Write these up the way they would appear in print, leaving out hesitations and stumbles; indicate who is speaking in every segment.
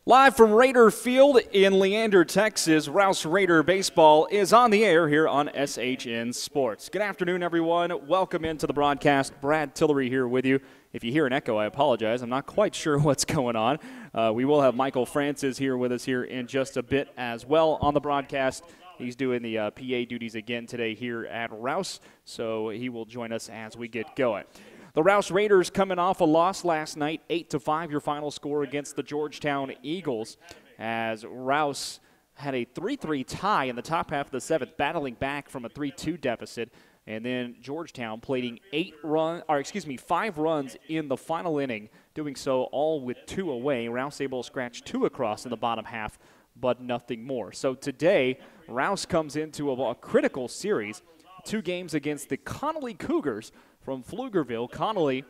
Speaker 1: Live from Raider Field in Leander, Texas, Rouse Raider Baseball is on the air here on SHN Sports. Good afternoon, everyone. Welcome into the broadcast. Brad Tillery here with you. If you hear an echo, I apologize. I'm not quite sure what's going on. We will have Michael Francis here with us here in just a bit as well on the broadcast. He's doing the PA duties again today here at Rouse, so he will join us as we get going. The Rouse Raiders coming off a loss last night, 8-5, your final score against the Georgetown Eagles, as Rouse had a 3-3 tie in the top half of the seventh, battling back from a 3-2 deficit, and then Georgetown plating 5 runs in the final inning, doing so all with 2 away. Rouse able to scratch 2 across in the bottom half, but nothing more. So today, Rouse comes into a critical series, 2 games against the Connally Cougars from Pflugerville. Connally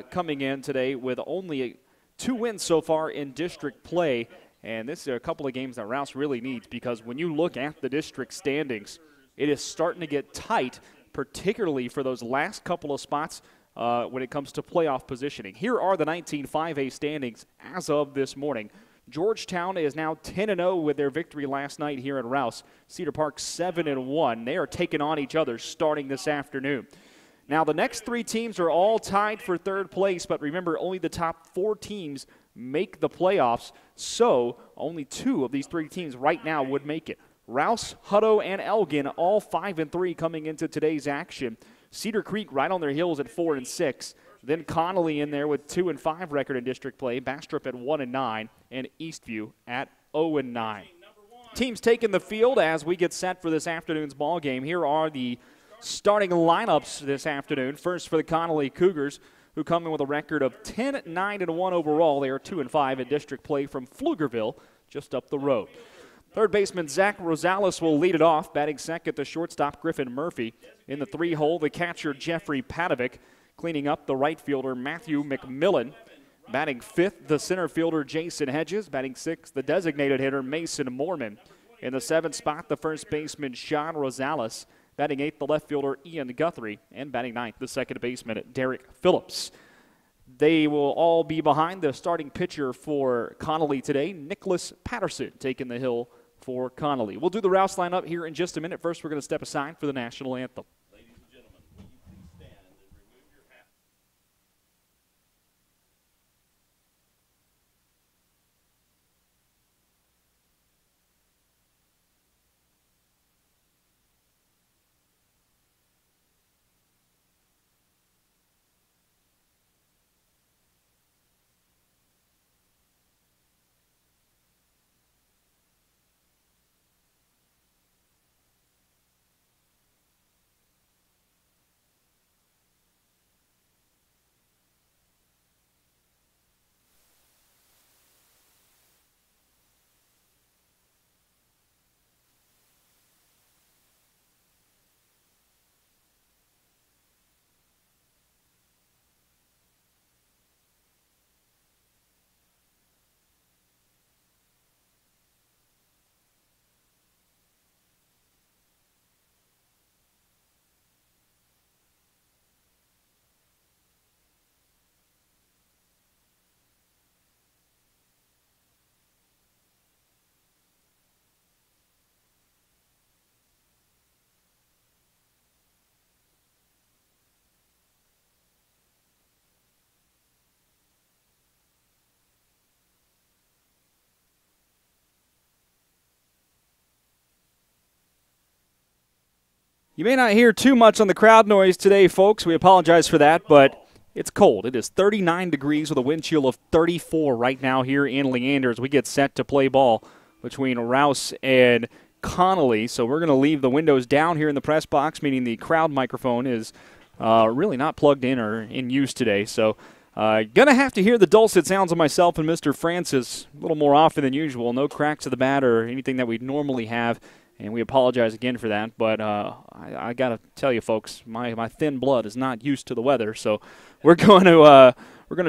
Speaker 1: coming in today with only 2 wins so far in district play, and this is a couple of games that Rouse really needs, because when you look at the district standings, it is starting to get tight, particularly for those last couple of spots when it comes to playoff positioning. Here are the 19-5A standings as of this morning. Georgetown is now 10-0 with their victory last night here at Rouse. Cedar Park 7-1. They are taking on each other starting this afternoon. Now, the next 3 teams are all tied for 3rd place, but remember, only the top 4 teams make the playoffs, so only 2 of these 3 teams right now would make it. Rouse, Hutto, and Elgin, all 5-3 coming into today's action. Cedar Creek right on their heels at 4-6. Then Connally in there with 2-5 record in district play. Bastrop at 1-9, and Eastview at 0-9. Teams taking the field as we get set for this afternoon's ball game. Here are the starting lineups this afternoon. First for the Connally Cougars, who come in with a record of 10-9-1 overall. They are 2-5 in district play from Pflugerville, just up the road. Third baseman Zach Rosales will lead it off. Batting second, the shortstop Griffin Murphy. In the 3-hole, the catcher Jeffrey Padovic. Cleaning up, the right fielder Matthew McMillan. Batting 5th, the center fielder Jason Hedges. Batting 6th, the designated hitter Mason Mormon. In the 7th spot, the first baseman Sean Rosales. Batting 8th, the left fielder Ian Guthrie. And batting 9th, the second baseman Derek Phillips. They will all be behind the starting pitcher for Connally today, Nicholas Patterson, taking the hill for Connally. We'll do the Rouse lineup here in just a minute. First, we're going to step aside for the national anthem. You may not hear too much on the crowd noise today, folks. We apologize for that, but it's cold. It is 39 degrees with a wind chill of 34 right now here in Leander as we get set to play ball between Rouse and Connally. So we're going to leave the windows down here in the press box, meaning the crowd microphone is really not plugged in or in use today. So going to have to hear the dulcet sounds of myself and Mr. Francis a little more often than usual. No cracks of the bat or anything that we normally have. And we apologize again for that, but I got to tell you, folks, my thin blood is not used to the weather, so we're going to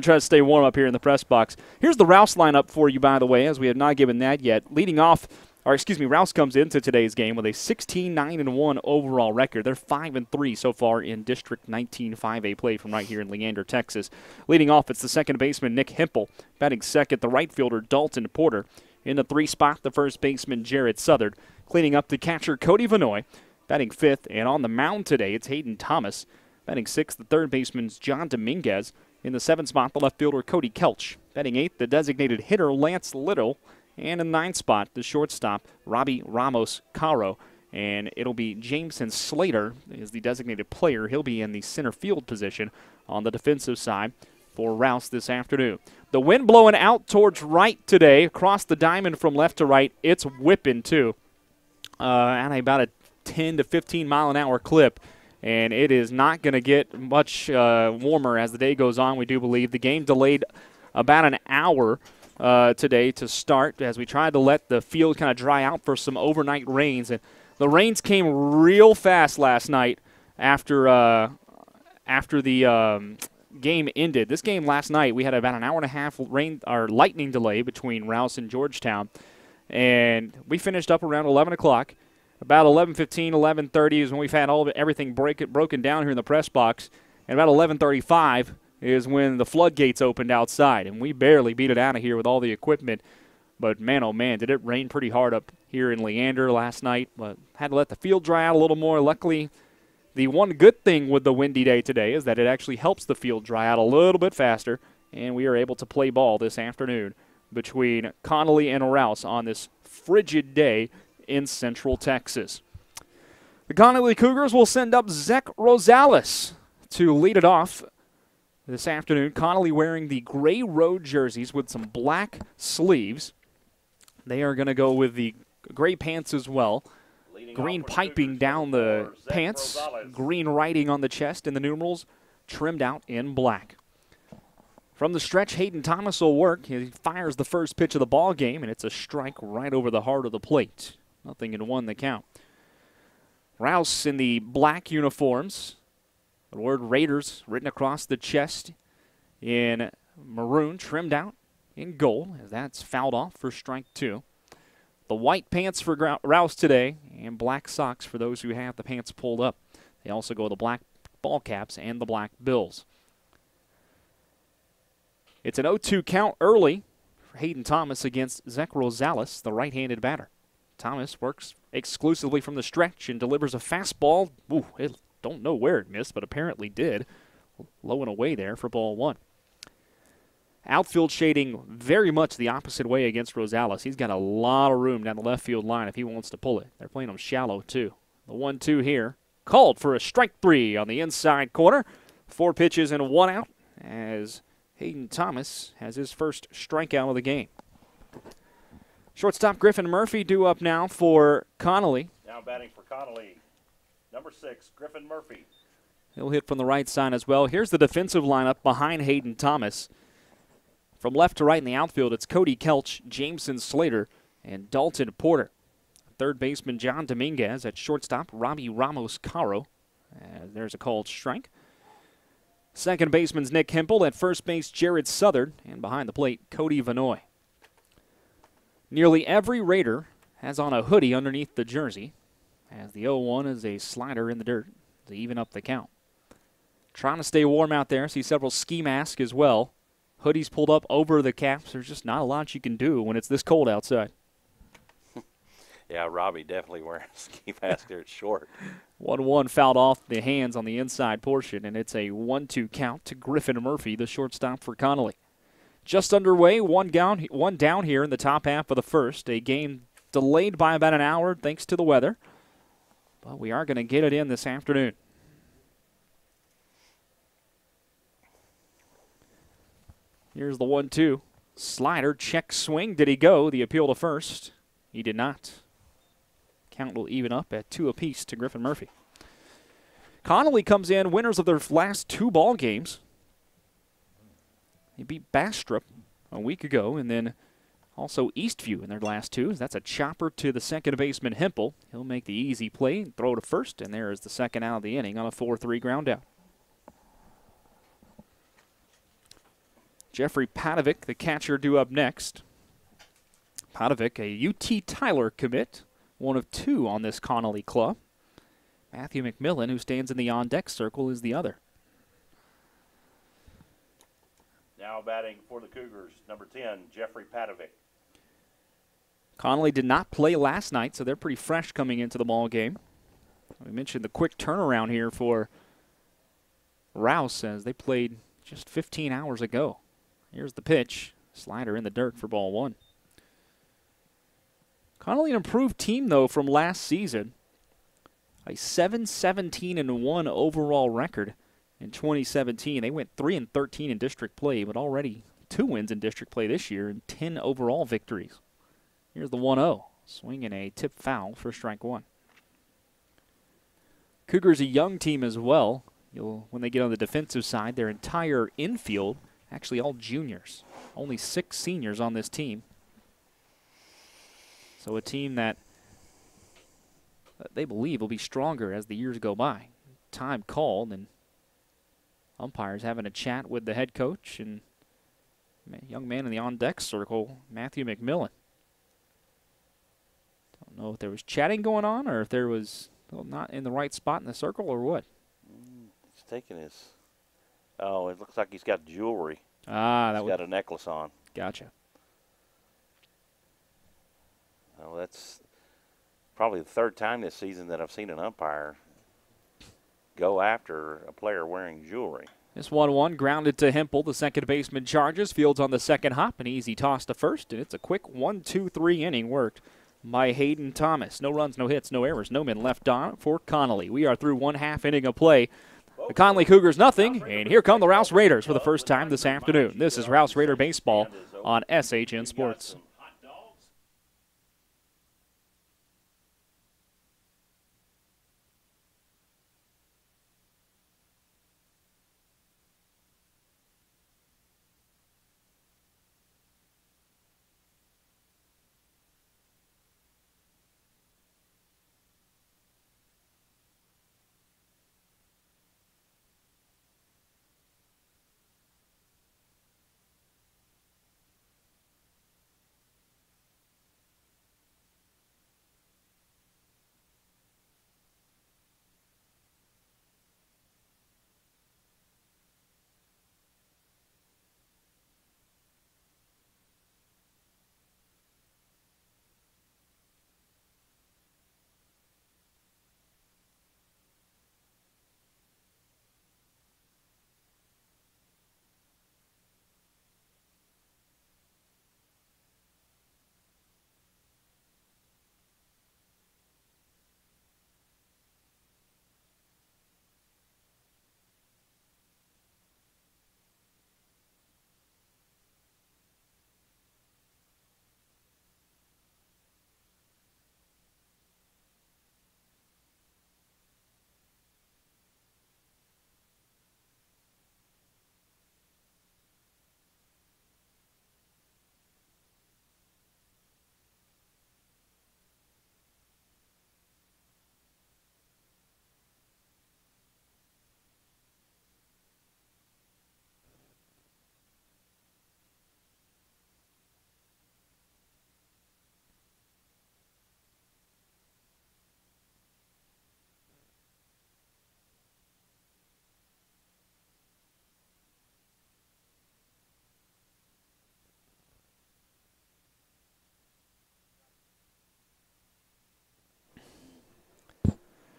Speaker 1: try to stay warm up here in the press box. Here's the Rouse lineup for you, by the way, as we have not given that yet. Leading off Rouse comes into today's game with a 16-9-1 overall record. They're 5-3 so far in District 19 5A play from right here in Leander, Texas. Leading off, it's the second baseman, Nick Hempel. Batting second, the right fielder, Dalton Porter. In the 3 spot, the first baseman, Jared Southard. Cleaning up the catcher, Cody Vanoy. Batting fifth, and on the mound today, it's Hayden Thomas. Batting sixth, the third baseman's John Dominguez. In the 7th spot, the left fielder, Cody Kelch. Batting eighth, the designated hitter, Lance Little. And in the 9th spot, the shortstop, Robbie Ramos Caro. And it'll be Jameson Slater is the designated player. He'll be in the center field position on the defensive side for Rouse this afternoon. The wind blowing out towards right today, across the diamond from left to right. It's whipping, too, at about a 10 to 15 mile an hour clip. And it is not going to get much warmer as the day goes on, we do believe. The game delayed about an hour today to start as we tried to let the field kind of dry out for some overnight rains. And the rains came real fast last night after the game ended. This game last night, we had about an hour and a half lightning delay between Rouse and Georgetown. And we finished up around 11 o'clock. About 11:15, 11:30 is when we've had everything broken down here in the press box. And about 11:35 is when the floodgates opened outside, and we barely beat it out of here with all the equipment. But, man, oh, man, did it rain pretty hard up here in Leander last night. But had to let the field dry out a little more. Luckily, the one good thing with the windy day today is that it actually helps the field dry out a little bit faster, and we are able to play ball this afternoon between Connally and Rouse on this frigid day in Central Texas. The Connally Cougars will send up Zach Rosales to lead it off this afternoon. Connally wearing the gray road jerseys with some black sleeves. They are going to go with the gray pants as well. Green piping down the pants, green writing on the chest, and the numerals trimmed out in black. From the stretch, Hayden Thomas will work. He fires the first pitch of the ball game, and it's a strike right over the heart of the plate. 0-1 the count. Rouse in the black uniforms. The word Raiders written across the chest in maroon, trimmed out in gold, as that's fouled off for strike 2. The white pants for Rouse today, and black socks for those who have the pants pulled up. They also go with the black ball caps and the black bills. It's an 0-2 count early for Hayden Thomas against Zach Rosales, the right-handed batter. Thomas works exclusively from the stretch and delivers a fastball. Ooh, don't know where it missed, but apparently did. Low and away there for ball 1. Outfield shading very much the opposite way against Rosales. He's got a lot of room down the left field line if he wants to pull it. They're playing him shallow, too. The 1-2 here. Called for a strike 3 on the inside corner. 4 pitches and 1 out as Hayden Thomas has his first strikeout of the game. Shortstop Griffin Murphy due up now for Connally.
Speaker 2: Now batting for Connally, number 6, Griffin Murphy.
Speaker 1: He'll hit from the right side as well. Here's the defensive lineup behind Hayden Thomas. From left to right in the outfield, it's Cody Kelch, Jameson Slater, and Dalton Porter. Third baseman John Dominguez. At shortstop, Robbie Ramos Caro. There's a called strike. Second baseman's Nick Hempel. At first base, Jared Southard. And behind the plate, Cody Vanoy. Nearly every Raider has on a hoodie underneath the jersey, as the 0-1 is a slider in the dirt to even up the count. Trying to stay warm out there. See several ski masks as well. Hoodies pulled up over the caps. There's just not a lot you can do when it's this cold outside.
Speaker 2: Yeah, Robbie definitely wearing a ski mask there. It's short.
Speaker 1: 1-1 fouled off the hands on the inside portion, and it's a 1-2 count to Griffin Murphy, the shortstop for Connally. Just underway, one down here in the top half of the first. A game delayed by about an hour thanks to the weather. But we are going to get it in this afternoon. Here's the 1-2. Slider, check swing. Did he go? The appeal to first. He did not. Count will even up at 2 apiece to Griffin Murphy. Connally comes in winners of their last 2 ball games. They beat Bastrop a week ago, and then also Eastview in their last 2. That's a chopper to the second baseman, Hempel. He'll make the easy play and throw to first, and there is the second out of the inning on a 4-3 ground out. Jeffrey Padovic, the catcher, due up next. Padovic, a UT Tyler commit, one of 2 on this Connally club. Matthew McMillan, who stands in the on-deck circle, is the other.
Speaker 2: Now batting for the Cougars, number 10, Jeffrey Padovic.
Speaker 1: Connally did not play last night, so they're pretty fresh coming into the ball game. We mentioned the quick turnaround here for Rouse as they played just 15 hours ago. Here's the pitch. Slider in the dirt for ball 1. Connally an improved team, though, from last season. A 7-17-1 overall record in 2017. They went 3-13 in district play, but already 2 wins in district play this year and 10 overall victories. Here's the 1-0. Swinging a tip foul for strike 1. Cougars a young team as well. When they get on the defensive side, their entire infield, actually all juniors. Only 6 seniors on this team. So a team that they believe will be stronger as the years go by. Time called, and umpires having a chat with the head coach and young man in the on-deck circle, Matthew McMillan. Don't know if there was chatting going on or if there was not in the right spot in the circle or what.
Speaker 2: He's taking his. Oh, it looks like he's got jewelry.
Speaker 1: He's
Speaker 2: got a necklace on.
Speaker 1: Gotcha.
Speaker 2: Well, that's probably the 3rd time this season that I've seen an umpire go after a player wearing jewelry.
Speaker 1: This 1-1 grounded to Hempel. The second baseman charges. Fields on the second hop. An easy toss to first, and it's a quick 1-2-3 inning worked by Hayden Thomas. No runs, no hits, no errors, no men left on for Connally. We are through 1/2 inning of play. The Connally Cougars nothing, and here come the Rouse Raiders for the first time this afternoon. This is Rouse Raider Baseball on SHN Sports.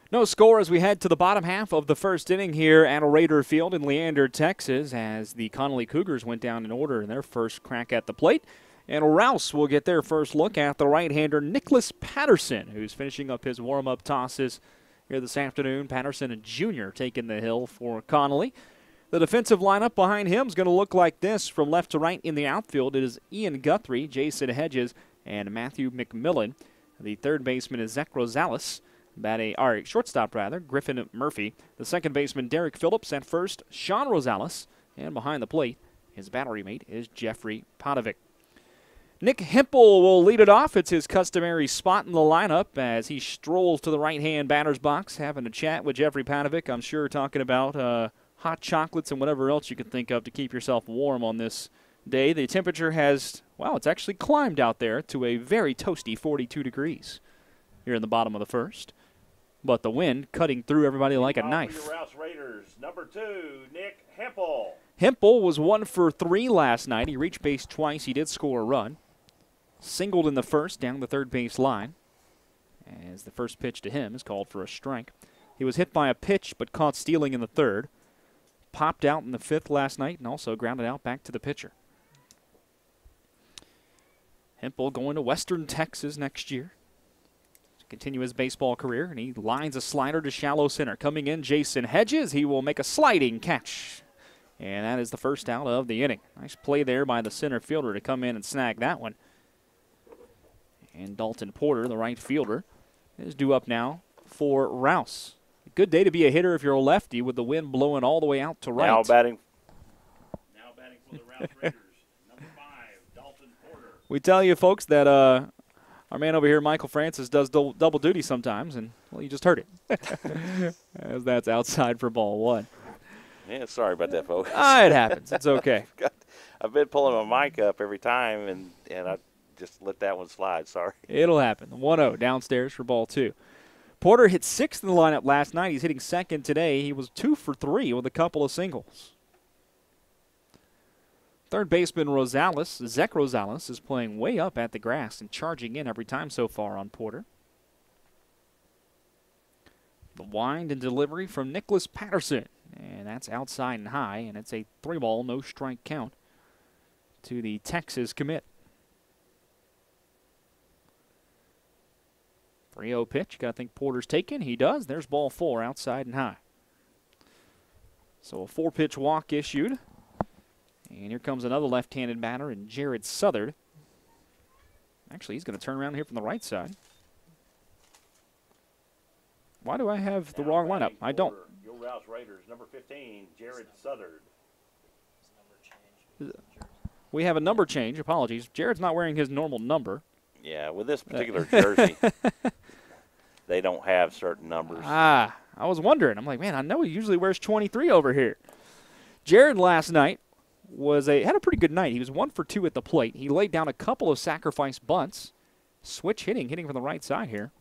Speaker 1: No score as we head to the bottom half of the first inning here at Raider Field in Leander, Texas, as the Connally Cougars went down in order in their first crack at the plate. And Rouse will get their first look at the right-hander Nicholas Patterson, who's finishing up his warm-up tosses here this afternoon. Patterson, a junior, taking the hill for Connally. The defensive lineup behind him is going to look like this from left to right in the outfield. It is Ian Guthrie, Jason Hedges, and Matthew McMillan. The third baseman is Zach Rosales. Shortstop, Griffin Murphy. The second baseman, Derek Phillips. At first, Sean Rosales. And behind the plate, his battery mate is Jeffrey Padovic. Nick Hempel will lead it off. It's his customary spot in the lineup as he strolls to the right-hand batter's box, having a chat with Jeffrey Padovic. I'm sure talking about hot chocolates and whatever else you can think of to keep yourself warm on this day. The temperature has, well, it's actually climbed out there to a very toasty 42 degrees here in the bottom of the first. But the wind cutting through everybody like a knife.
Speaker 2: Your Rouse Raiders, number 2, Nick Hempel.
Speaker 1: Hempel was 1 for 3 last night. He reached base twice. He did score a run. Singled in the first down the third base line. As the first pitch to him is called for a strike. He was hit by a pitch but caught stealing in the third. Popped out in the fifth last night and also grounded out back to the pitcher. Hempel going to Western Texas next year to continue his baseball career, and he lines a slider to shallow center. Coming in, Jason Hedges. He will make a sliding catch, and that is the first out of the inning. Nice play there by the center fielder to come in and snag that one. And Dalton Porter, the right fielder, is due up now for Rouse. A good day to be a hitter if you're a lefty with the wind blowing all the way out to right.
Speaker 2: Now batting for the Rouse Raiders, number 5, Dalton Porter.
Speaker 1: We tell you, folks, that our man over here, Michael Francis, does double duty sometimes, and, well, you just heard it. As that's outside for ball 1.
Speaker 2: Yeah, sorry about that, folks.
Speaker 1: It happens. It's okay.
Speaker 2: I've been pulling my mic up every time, and I just let that one slide. Sorry.
Speaker 1: It'll happen. 1-0 downstairs for ball 2. Porter hit 6th in the lineup last night. He's hitting 2nd today. He was 2 for 3 with a couple of singles. Third baseman Zach Rosales, is playing way up at the grass and charging in every time so far on Porter. The wind and delivery from Nicholas Patterson. And that's outside and high, and it's a 3-ball, no strike count to the Texas commit. 3-0 pitch. Got to think Porter's taken. He does. There's ball 4 outside and high. So a 4-pitch walk issued. And here comes another left-handed batter in Jared Southard. Actually, he's going to turn around here from the right side. Why do I have the wrong lineup? I don't.
Speaker 2: Your Rouse Raiders, number 15, Jared Southard.
Speaker 1: We have a number change. Apologies. Jared's not wearing his normal number.
Speaker 2: Yeah, with this particular jersey, they don't have certain numbers.
Speaker 1: I was wondering. I'm like, man, I know he usually wears 23 over here. Jared last night had a pretty good night. He was 1 for 2 at the plate. He laid down a couple of sacrifice bunts. Switch hitting from the right side here.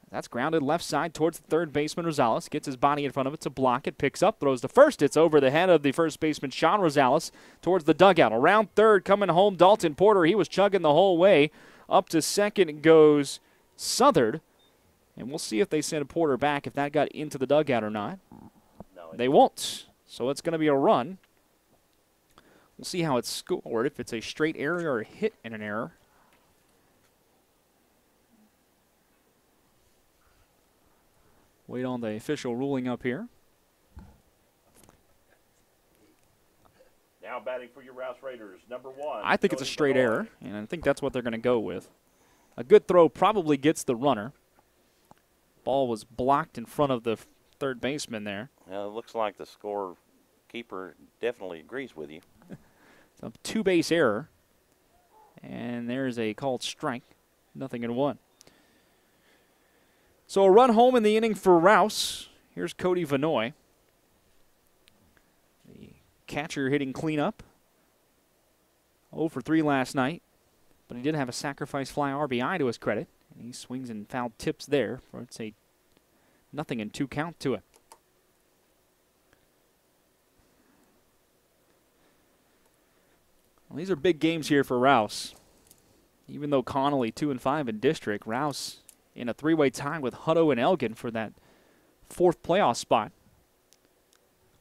Speaker 1: That's grounded left side towards the third baseman, Rosales. Gets his body in front of it to block it. Picks up, throws to first. It's over the head of the first baseman, Sean Rosales, towards the dugout. Around third, coming home, Dalton Porter. He was chugging the whole way. Up to second goes Southard. And we'll see if they send Porter back, if that got into the dugout or not.
Speaker 2: No,
Speaker 1: they won't. So it's going to be a run. We'll see how it's scored, if it's a straight error or a hit and an error. Wait on the official ruling up here.
Speaker 2: Now batting for your Rouse Raiders, number 1.
Speaker 1: I think it's a straight error, and I think that's what they're going to go with. A good throw probably gets the runner. Ball was blocked in front of the third baseman there.
Speaker 2: Well, it looks like the scorekeeper definitely agrees with you.
Speaker 1: It's a 2-base error, and there's a called strike. 0-1. So a run home in the inning for Rouse. Here's Cody Vanoy. The catcher hitting cleanup. 0 for 3 last night, but he did have a sacrifice fly RBI to his credit. And he swings and foul tips there for it's a 0-2 count to it. Well, these are big games here for Rouse. Even though Connally 2-5 in district, Rouse in a 3-way tie with Hutto and Elgin for that 4th playoff spot.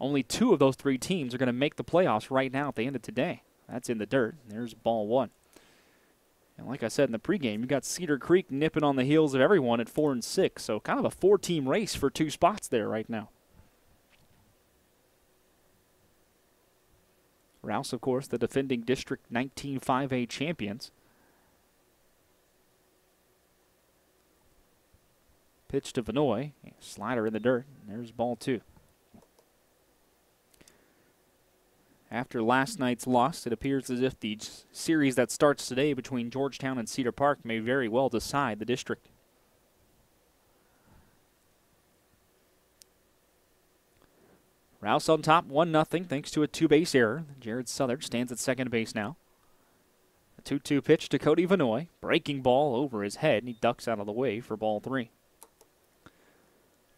Speaker 1: Only 2 of those 3 teams are going to make the playoffs right now at the end of today. That's in the dirt. There's ball 1. And like I said in the pregame, you got Cedar Creek nipping on the heels of everyone at 4-6. So kind of a 4-team race for 2 spots there right now. Rouse, of course, the defending District 19 5A champions. Pitch to Vanoy. Slider in the dirt. There's ball 2. After last night's loss, it appears as if the series that starts today between Georgetown and Cedar Park may very well decide the district. Rouse on top 1-0 thanks to a two-base error. Jared Southard stands at second base now. A 2-2 pitch to Cody Vanoy. Breaking ball over his head, and he ducks out of the way for ball 3.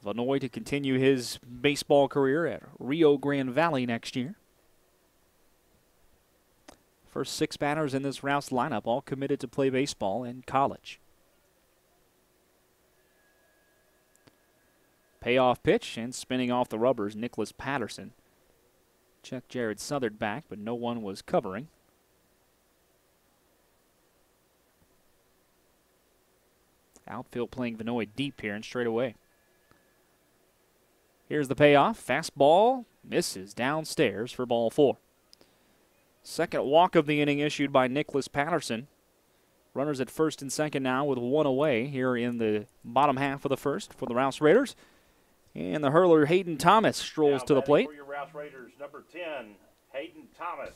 Speaker 1: Vanoy to continue his baseball career at Rio Grande Valley next year. First 6 batters in this Rouse lineup all committed to play baseball in college. Payoff pitch, and spinning off the rubbers, Nicholas Patterson. Checked Jared Southard back, but no one was covering. Outfield playing Vanoy deep here and straight away. Here's the payoff. Fastball misses downstairs for ball 4. Second walk of the inning issued by Nicholas Patterson. Runners at first and second now with 1 away here in the bottom half of the first for the Rouse Raiders. And the hurler Hayden Thomas strolls to the plate.
Speaker 2: For your Rouse Raiders, number 10, Hayden Thomas.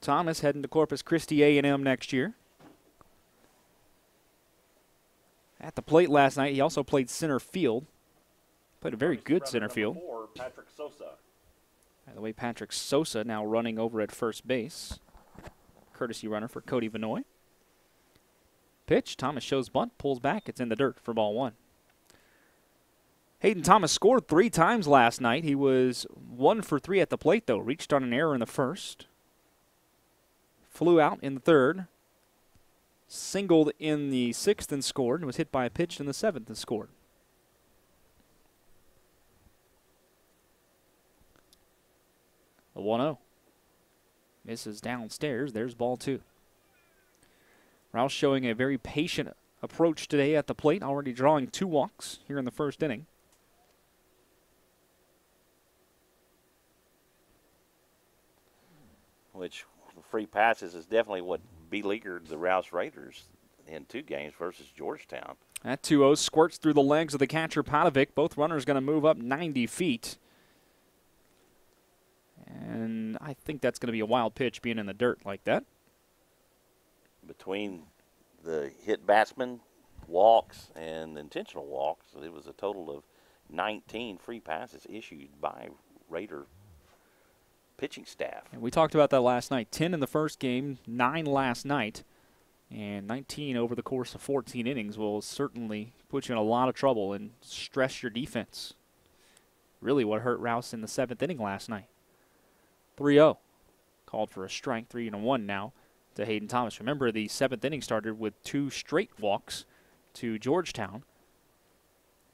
Speaker 1: Thomas heading to Corpus Christi A&M next year. At the plate last night, he also played center field. Played a very good center field.
Speaker 2: 4, Patrick Sosa.
Speaker 1: By the way, Patrick Sosa now running over at first base. Courtesy runner for Cody Vanoy. Pitch, Thomas shows bunt, pulls back. It's in the dirt for ball 1. Hayden Thomas scored 3 times last night. He was 1 for 3 at the plate, though. Reached on an error in the first. Flew out in the third. Singled in the 6th and scored. And was hit by a pitch in the 7th and scored. The 1-0. Misses downstairs. There's ball 2. Rouse showing a very patient approach today at the plate. Already drawing 2 walks here in the first inning.
Speaker 2: Which free passes is definitely what beleaguered the Rouse Raiders in 2 games versus Georgetown.
Speaker 1: That 2-0 squirts through the legs of the catcher Padovic. Both runners going to move up 90 feet. And I think that's going to be a wild pitch being in the dirt like that.
Speaker 2: Between the hit batsman, walks, and intentional walks, it was a total of 19 free passes issued by Raider pitching staff.
Speaker 1: And we talked about that last night. 10 in the first game, 9 last night, and 19 over the course of 14 innings will certainly put you in a lot of trouble and stress your defense. Really what hurt Rouse in the 7th inning last night. 3-0. Called for a strike, 3-1 now to Hayden Thomas. Remember, the 7th inning started with 2 straight walks to Georgetown,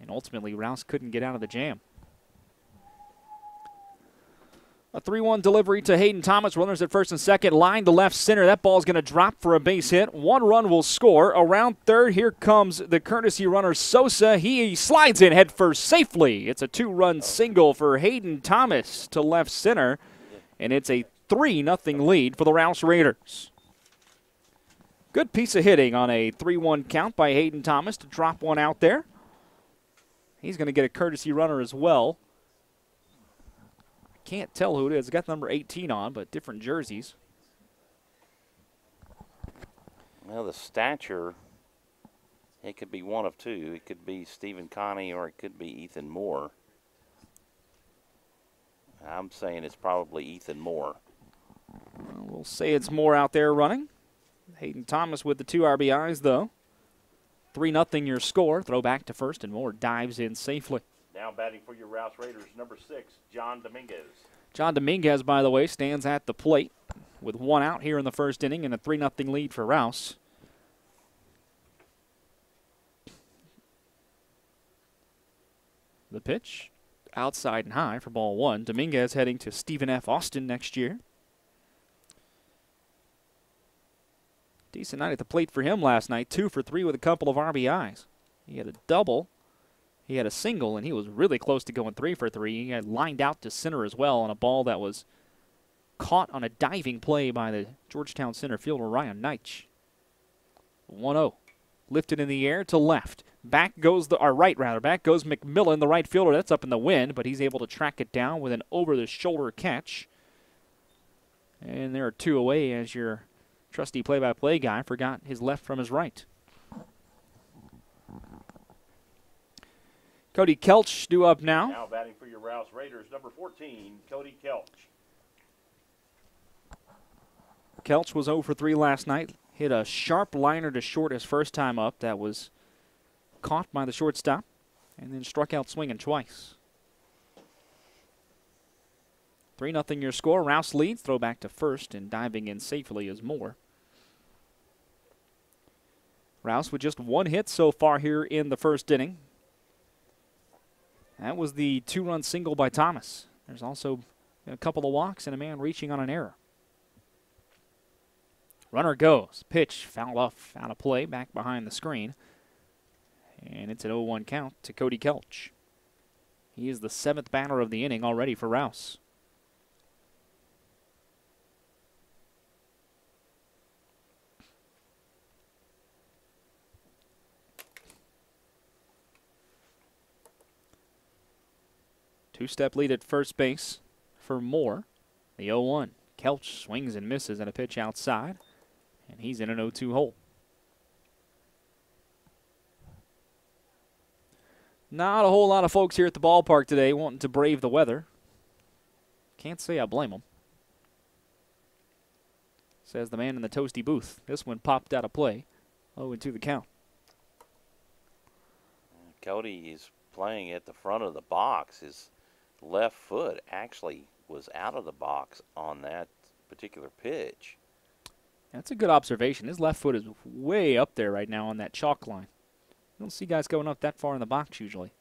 Speaker 1: and ultimately Rouse couldn't get out of the jam. A 3-1 delivery to Hayden Thomas. Runners at first and second. Line to left center. That ball's going to drop for a base hit. 1 run will score. Around third, here comes the courtesy runner Sosa. He slides in head first safely. It's a 2-run single for Hayden Thomas to left center. And it's a 3-0 lead for the Rouse Raiders. Good piece of hitting on a 3-1 count by Hayden Thomas to drop one out there. He's going to get a courtesy runner as well. Can't tell who it is. It's got number 18 on, but different jerseys.
Speaker 2: Well, the stature, it could be one of 2. It could be Stephen Connie or it could be Ethan Moore. I'm saying it's probably Ethan Moore.
Speaker 1: We'll say it's Moore out there running. Hayden Thomas with the 2 RBIs, though. 3-0 your score. Throw back to first, and Moore dives in safely.
Speaker 2: Now batting for your Rouse Raiders, number 6, John Dominguez.
Speaker 1: John Dominguez, by the way, stands at the plate with 1 out here in the first inning and a 3-0 lead for Rouse. The pitch, outside and high for ball 1. Dominguez heading to Stephen F. Austin next year. Decent night at the plate for him last night. 2 for 3 with a couple of RBIs. He had a double. He had a single, and he was really close to going 3 for 3. He had lined out to center as well on a ball that was caught on a diving play by the Georgetown center fielder, Ryan Neitch. 1-0. Lifted in the air to left. Back goes back goes McMillan, the right fielder. That's up in the wind, but he's able to track it down with an over-the-shoulder catch. And there are 2 away as your trusty play-by-play guy forgot his left from his right. Cody Kelch due up now.
Speaker 2: Now batting for your Rouse Raiders, number 14, Cody Kelch.
Speaker 1: Kelch was 0 for 3 last night. Hit a sharp liner to short his first time up. That was caught by the shortstop and then struck out swinging twice. 3-0 your score. Rouse leads. Throw back to first, and diving in safely is Moore. Rouse with just 1 hit so far here in the first inning. That was the 2-run single by Thomas. There's also a couple of walks and a man reaching on an error. Runner goes. Pitch fouled off out of play back behind the screen. And it's an 0-1 count to Cody Kelch. He is the 7th batter of the inning already for Rouse. Two-step lead at first base for Moore. The 0-1. Kelch swings and misses at a pitch outside, and he's in an 0-2 hole. Not a whole lot of folks here at the ballpark today wanting to brave the weather. Can't say I blame them. Says the man in the toasty booth. This one popped out of play. 0-2 the count.
Speaker 2: Cody is playing at the front of the box. His left foot actually was out of the box on that particular pitch.
Speaker 1: That's a good observation. His left foot is way up there right now on that chalk line. You don't see guys going up that far in the box usually.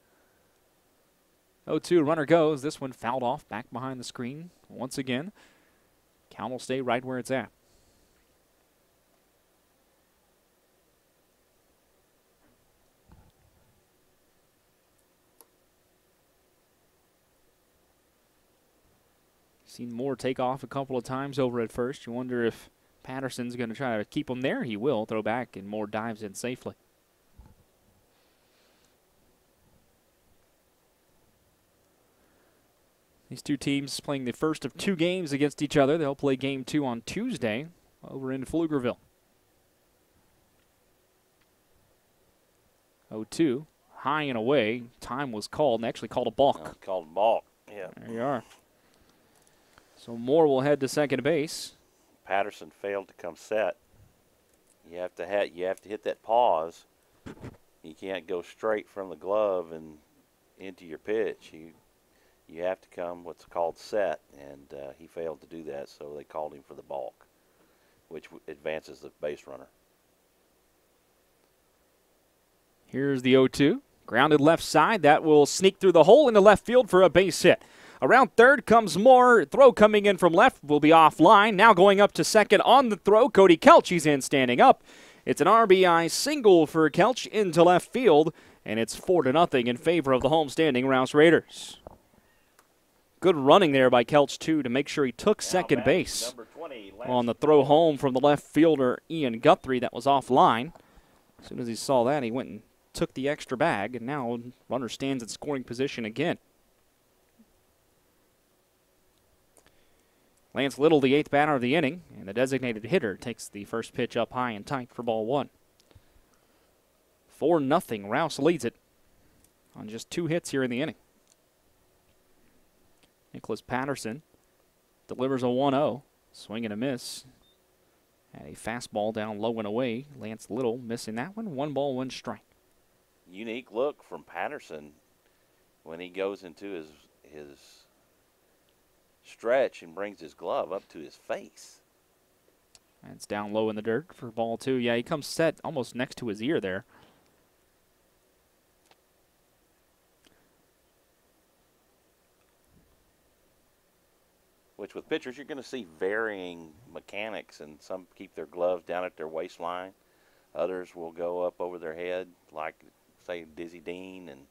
Speaker 1: 0-2, runner goes. This one fouled off back behind the screen once again. Count will stay right where it's at. Seen Moore take off a couple of times over at first. You wonder if Patterson's going to try to keep him there. He will. Throw back, and Moore dives in safely. These two teams playing the first of 2 games against each other. They'll play game 2 on Tuesday over in Pflugerville. 0-2, high and away. Time was called, and actually called a balk.
Speaker 2: Called a balk, yeah.
Speaker 1: There you are. So Moore will head to second base.
Speaker 2: Patterson failed to come set. You have to hit that pause. You can't go straight from the glove and into your pitch. You have to come what's called set, and he failed to do that, so they called him for the balk, which advances the base runner.
Speaker 1: Here's the 0-2. Grounded left side. That will sneak through the hole into left field for a base hit. Around third comes Moore. Throw coming in from left will be offline. Now going up to second on the throw. Cody Kelch, he's in standing up. It's an RBI single for Kelch into left field, and it's 4-0 in favor of the homestanding Rouse Raiders. Good running there by Kelch, too, to make sure he took second base on the throw home from the left fielder, Ian Guthrie. That was offline. As soon as he saw that, he went and took the extra bag, and now runner stands in scoring position again. Lance Little, the 8th batter of the inning, and the designated hitter takes the first pitch up high and tight for ball 1. 4-0, Rouse leads it on just 2 hits here in the inning. Nicholas Patterson delivers a 1-0, swing and a miss. And a fastball down low and away. Lance Little missing that one. 1 ball, 1 strike.
Speaker 2: Unique look from Patterson when he goes into his stretch and brings his glove up to his face.
Speaker 1: And it's down low in the dirt for ball 2. Yeah, he comes set almost next to his ear there.
Speaker 2: Which with pitchers, you're going to see varying mechanics, and some keep their gloves down at their waistline. Others will go up over their head, like, say, Dizzy Dean. And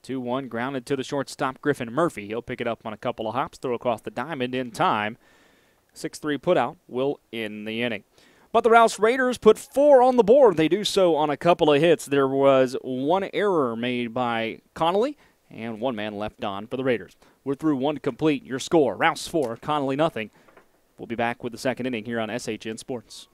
Speaker 1: 2-1, grounded to the shortstop, Griffin Murphy. He'll pick it up on a couple of hops, throw across the diamond in time. 6-3 putout will end the inning. But the Rouse Raiders put 4 on the board. They do so on a couple of hits. There was 1 error made by Connally, and 1 man left on for the Raiders. We're through 1 complete. Your score, Rouse 4, Connally nothing. We'll be back with the second inning here on SHN Sports.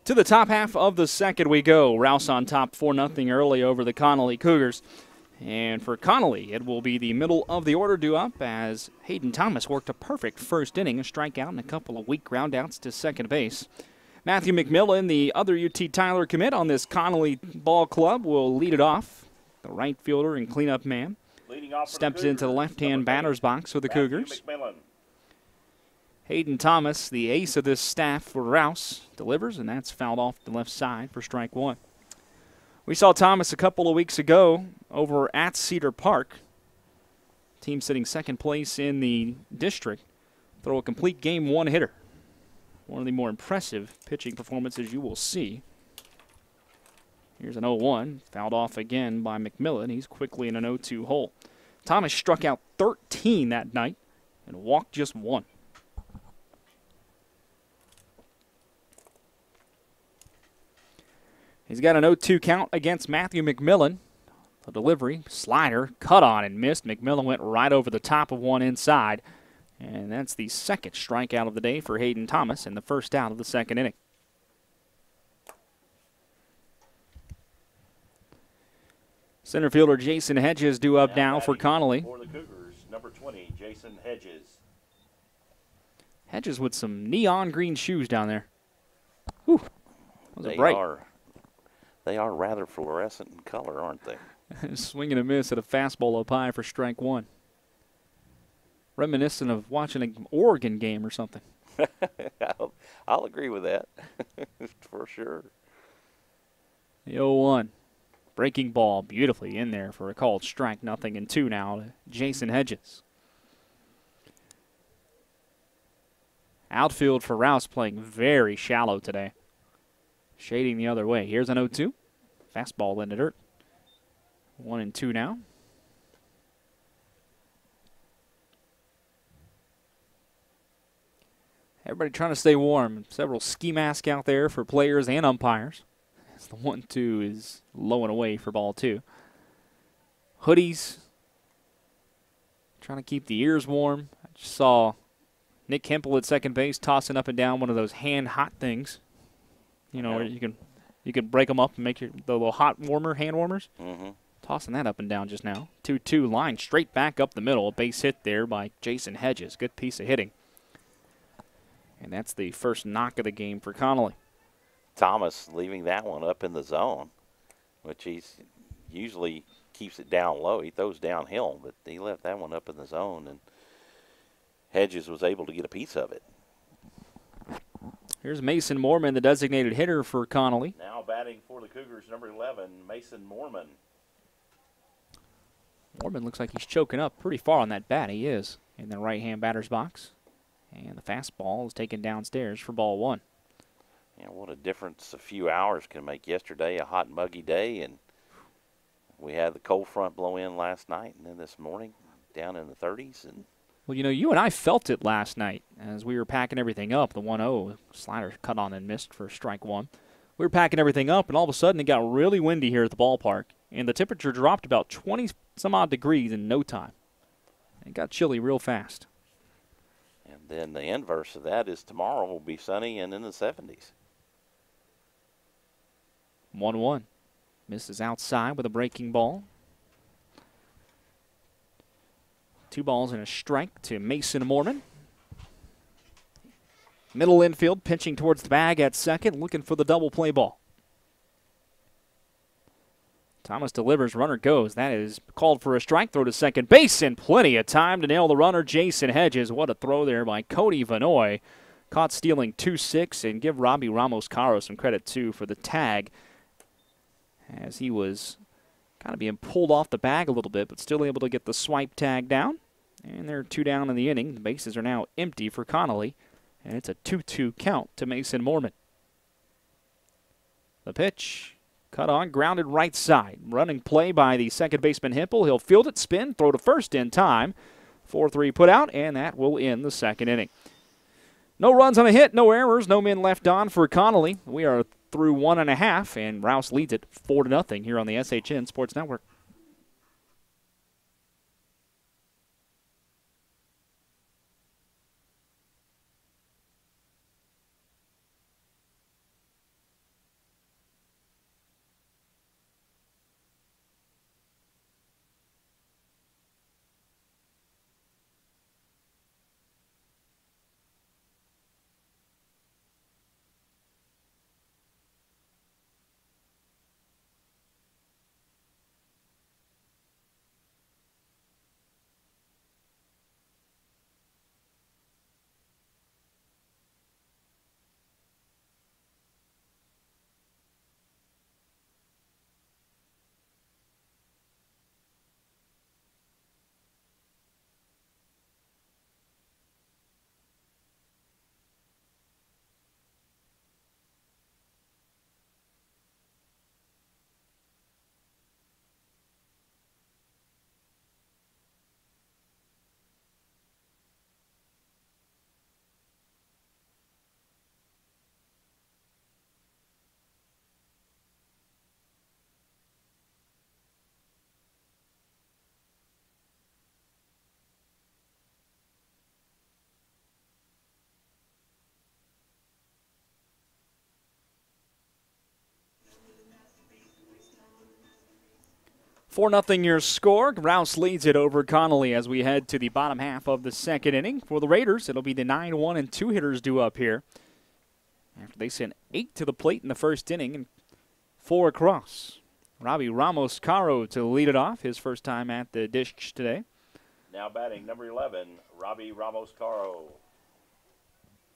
Speaker 1: To the top half of the second we go. Rouse on top 4-0 early over the Connally Cougars. And for Connally, it will be the middle of the order due up as Hayden Thomas worked a perfect first inning, a strikeout and a couple of weak groundouts to second base. Matthew McMillan, the other UT Tyler commit on this Connally ball club, will lead it off. The right fielder and cleanup man steps into the left-hand batter's box for the Cougars.
Speaker 2: McMillan.
Speaker 1: Hayden Thomas, the ace of this staff for Rouse, delivers, and that's fouled off the left side for strike one. We saw Thomas a couple of weeks ago over at Cedar Park. Team sitting second place in the district. Throw a complete game one-hitter. One of the more impressive pitching performances you will see. Here's an 0-1, fouled off again by McMillan. He's quickly in an 0-2 hole. Thomas struck out 13 that night and walked just one. He's got an 0-2 count against Matthew McMillan. The delivery, slider, cut on and missed. McMillan went right over the top of one inside. And that's the second strikeout of the day for Hayden Thomas and the first out of the second inning. Center fielder Jason Hedges due up now for Connally.
Speaker 2: For the Cougars, number 20, Jason Hedges.
Speaker 1: Hedges with some neon green shoes down there. Whew. Was it bright?
Speaker 2: They are rather fluorescent in color, aren't they?
Speaker 1: Swing and a miss at a fastball up high for strike one. Reminiscent of watching an Oregon game or something.
Speaker 2: I'll agree with that, for sure.
Speaker 1: The 0-1. Breaking ball beautifully in there for a called strike. 0-2 now to Jason Hedges. Outfield for Rouse playing very shallow today. Shading the other way. Here's an 0-2. Fastball in the dirt. 1-2 now. Everybody trying to stay warm. Several ski masks out there for players and umpires. As the 1-2 is low and away for ball two. Hoodies. Trying to keep the ears warm. I just saw Nick Hempel at second base tossing up and down one of those hand hot things. You know, where you can break them up and make the little hot warmer, hand warmers.
Speaker 2: Mm-hmm.
Speaker 1: Tossing that up and down just now. 2-2 line straight back up the middle. A base hit there by Jason Hedges. Good piece of hitting. And that's the first knock of the game for Connally.
Speaker 2: Thomas leaving that one up in the zone, which he's usually keeps it down low. He throws downhill, but he left that one up in the zone, and Hedges was able to get a piece of it.
Speaker 1: Here's Mason Moorman, the designated hitter for Connally.
Speaker 2: Now batting for the Cougars, number 11, Mason Moorman.
Speaker 1: Moorman looks like he's choking up pretty far on that bat. He is in the right-hand batter's box. And the fastball is taken downstairs for ball one.
Speaker 2: Yeah, what a difference a few hours can make. Yesterday, a hot, muggy day, and we had the cold front blow in last night, and then this morning, down in the 30s. And
Speaker 1: well, you know, you and I felt it last night as we were packing everything up. The 1-0 slider cut on and missed for strike one. We were packing everything up, and all of a sudden it got really windy here at the ballpark, and the temperature dropped about 20-some-odd degrees in no time. It got chilly real fast.
Speaker 2: And then the inverse of that is tomorrow will be sunny and in the 70s.
Speaker 1: 1-1. Misses outside with a breaking ball. 2 balls and a strike to Mason Moorman. Middle infield pitching towards the bag at second, looking for the double play ball. Thomas delivers, runner goes. That is called for a strike. Throw to second base, and plenty of time to nail the runner, Jason Hedges. What a throw there by Cody Vanoy. Caught stealing 2-6, and give Robbie Ramos-Caro some credit, too, for the tag, as he was kind of being pulled off the bag a little bit, but still able to get the swipe tag down. And they're 2 down in the inning. The bases are now empty for Connally, and it's a 2-2 count to Mason Moorman. The pitch. Cut on, grounded right side. Running play by the second baseman Hempel. He'll field it, spin, throw to first in time. 4-3 put out, and that will end the second inning. No runs on a hit, no errors, no men left on for Connally. We are through 1.5, and Rouse leads it 4-0 here on the SHN Sports Network. 4-0 your score. Rouse leads it over Connally as we head to the bottom half of the second inning. For the Raiders, it'll be the 9-1 and 2 hitters due up here, after they sent 8 to the plate in the first inning and 4 across. Robbie Ramos-Caro to lead it off, his first time at the dish today.
Speaker 2: Now batting number 11, Robbie Ramos-Caro.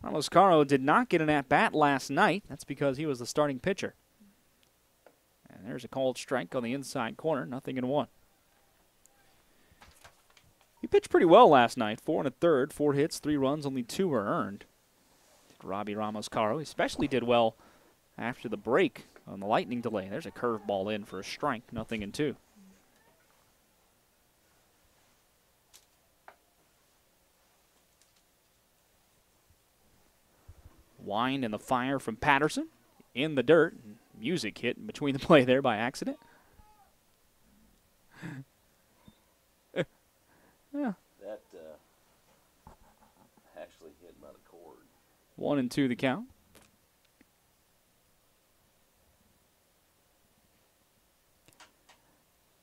Speaker 1: Ramos-Caro did not get an at-bat last night. That's because he was the starting pitcher. And there's a called strike on the inside corner, 0-1. He pitched pretty well last night, 4 1/3, 4 hits, 3 runs, only 2 were earned. Robbie Ramos-Caro especially did well after the break on the lightning delay. There's a curveball in for a strike, 0-2. Wind in the fire from Patterson in the dirt. Music hit in between the play there by accident. Yeah.
Speaker 2: That actually hit by the cord.
Speaker 1: 1-2 the count.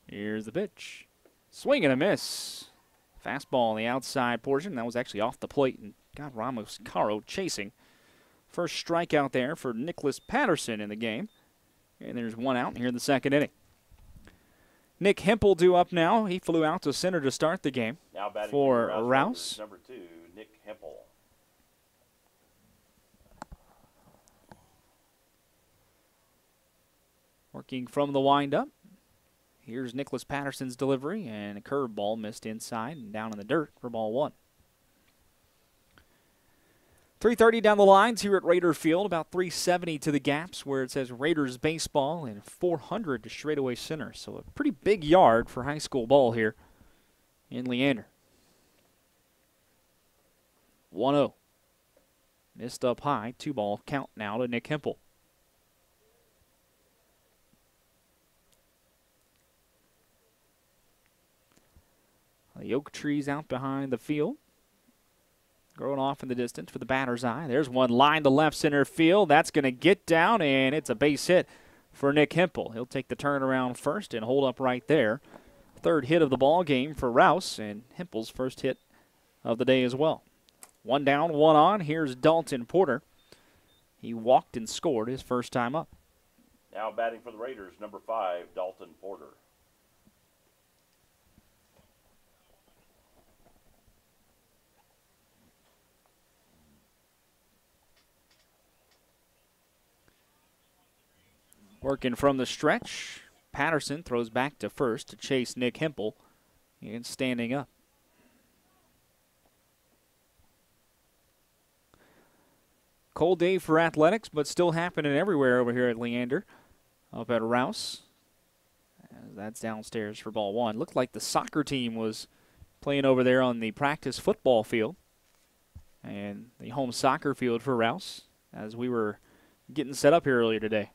Speaker 1: Here's the pitch. Swing and a miss. Fastball on the outside portion. That was actually off the plate and got Ramos-Caro chasing. First strikeout there for Nicholas Patterson in the game. And there's 1 out here in the second inning. Nick Hempel due up now. He flew out to center to start the game
Speaker 2: now batting
Speaker 1: for Rouse.
Speaker 2: Number 2, Nick Hempel.
Speaker 1: Working from the windup. Here's Nicholas Patterson's delivery, and a curveball missed inside and down in the dirt for ball 1. 3:30 down the lines here at Raider Field, about 370 to the gaps where it says Raiders baseball and 400 to straightaway center. So a pretty big yard for high school ball here in Leander. 1-0. Missed up high, 2-ball count now to Nick Hempel. The oak trees out behind the field. Growing off in the distance for the batter's eye. There's one line to left center field. That's going to get down, and it's a base hit for Nick Hempel. He'll take the turnaround first and hold up right there. Third hit of the ball game for Rouse, and Hempel's first hit of the day as well. 1 down, 1 on. Here's Dalton Porter. He walked and scored his first time up.
Speaker 2: Now batting for the Raiders, number 5, Dalton Porter.
Speaker 1: Working from the stretch, Patterson throws back to first to chase Nick Hempel, and standing up. Cold day for athletics, but still happening everywhere over here at Leander, up at Rouse. That's downstairs for ball 1. Looked like the soccer team was playing over there on the practice football field and the home soccer field for Rouse as we were getting set up here earlier today.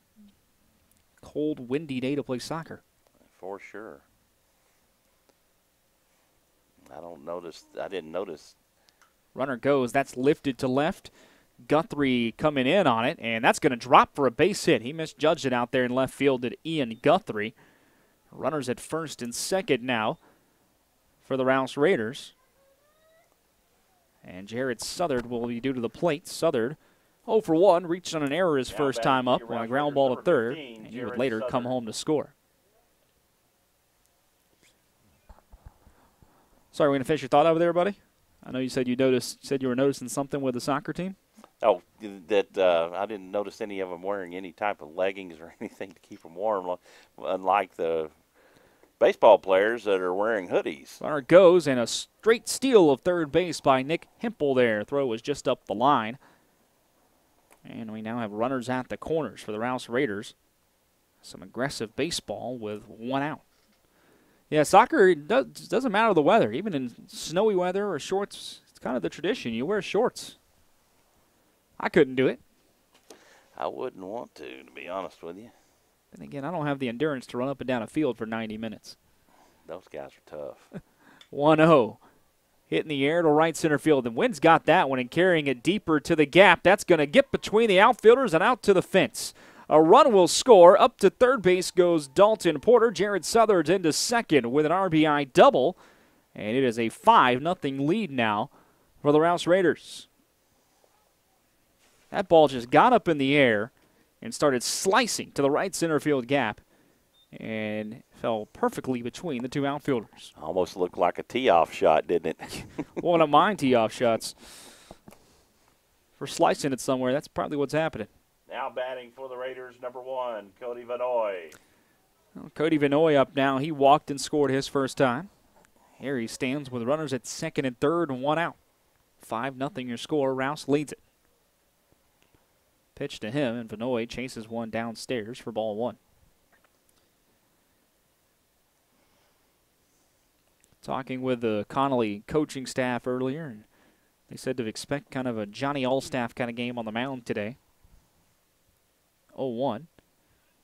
Speaker 1: Cold, windy day to play soccer.
Speaker 2: For sure. I didn't notice.
Speaker 1: Runner goes. That's lifted to left. Guthrie coming in on it, and that's going to drop for a base hit. He misjudged it out there in left field at Ian Guthrie. Runners at first and second now for the Rouse Raiders. And Jared Southard will be due to the plate. Southard 0 for 1, reached on an error his first time up on a ground ball to third, and he would later come home to score. Sorry, we're going to finish your thought over there, buddy? I know you said you were noticing something with the soccer team.
Speaker 2: Oh, that I didn't notice any of them wearing any type of leggings or anything to keep them warm, unlike the baseball players that are wearing hoodies.
Speaker 1: Runner goes, and a straight steal of third base by Nick Hempel there. Throw was just up the line. And we now have runners at the corners for the Rouse Raiders. Some aggressive baseball with 1 out. Yeah, soccer, it doesn't matter the weather. Even in snowy weather or shorts, it's kind of the tradition. You wear shorts. I couldn't do it.
Speaker 2: I wouldn't want to be honest with you.
Speaker 1: Then again, I don't have the endurance to run up and down a field for 90 minutes.
Speaker 2: Those guys are tough.
Speaker 1: 1-0. Hit in the air to right center field. And Wynn's got that one and carrying it deeper to the gap. That's going to get between the outfielders and out to the fence. A run will score. Up to third base goes Dalton Porter. Jared Southard's into second with an RBI double. And it is a 5-0 lead now for the Rouse Raiders. That ball just got up in the air and started slicing to the right center field gap and fell perfectly between the two outfielders.
Speaker 2: Almost looked like a tee-off shot, didn't it?
Speaker 1: One of mine tee-off shots. For slicing it somewhere, that's probably what's happening.
Speaker 2: Now batting for the Raiders, number 1, Cody Vanoy.
Speaker 1: Well, Cody Vanoy up now. He walked and scored his first time. Here he stands with runners at second and third and 1 out. 5-0 your score. Rouse leads it. Pitch to him, and Vanoy chases one downstairs for ball 1. Talking with the Connally coaching staff earlier, and they said to expect kind of a Johnny Allstaff kind of game on the mound today. 0-1.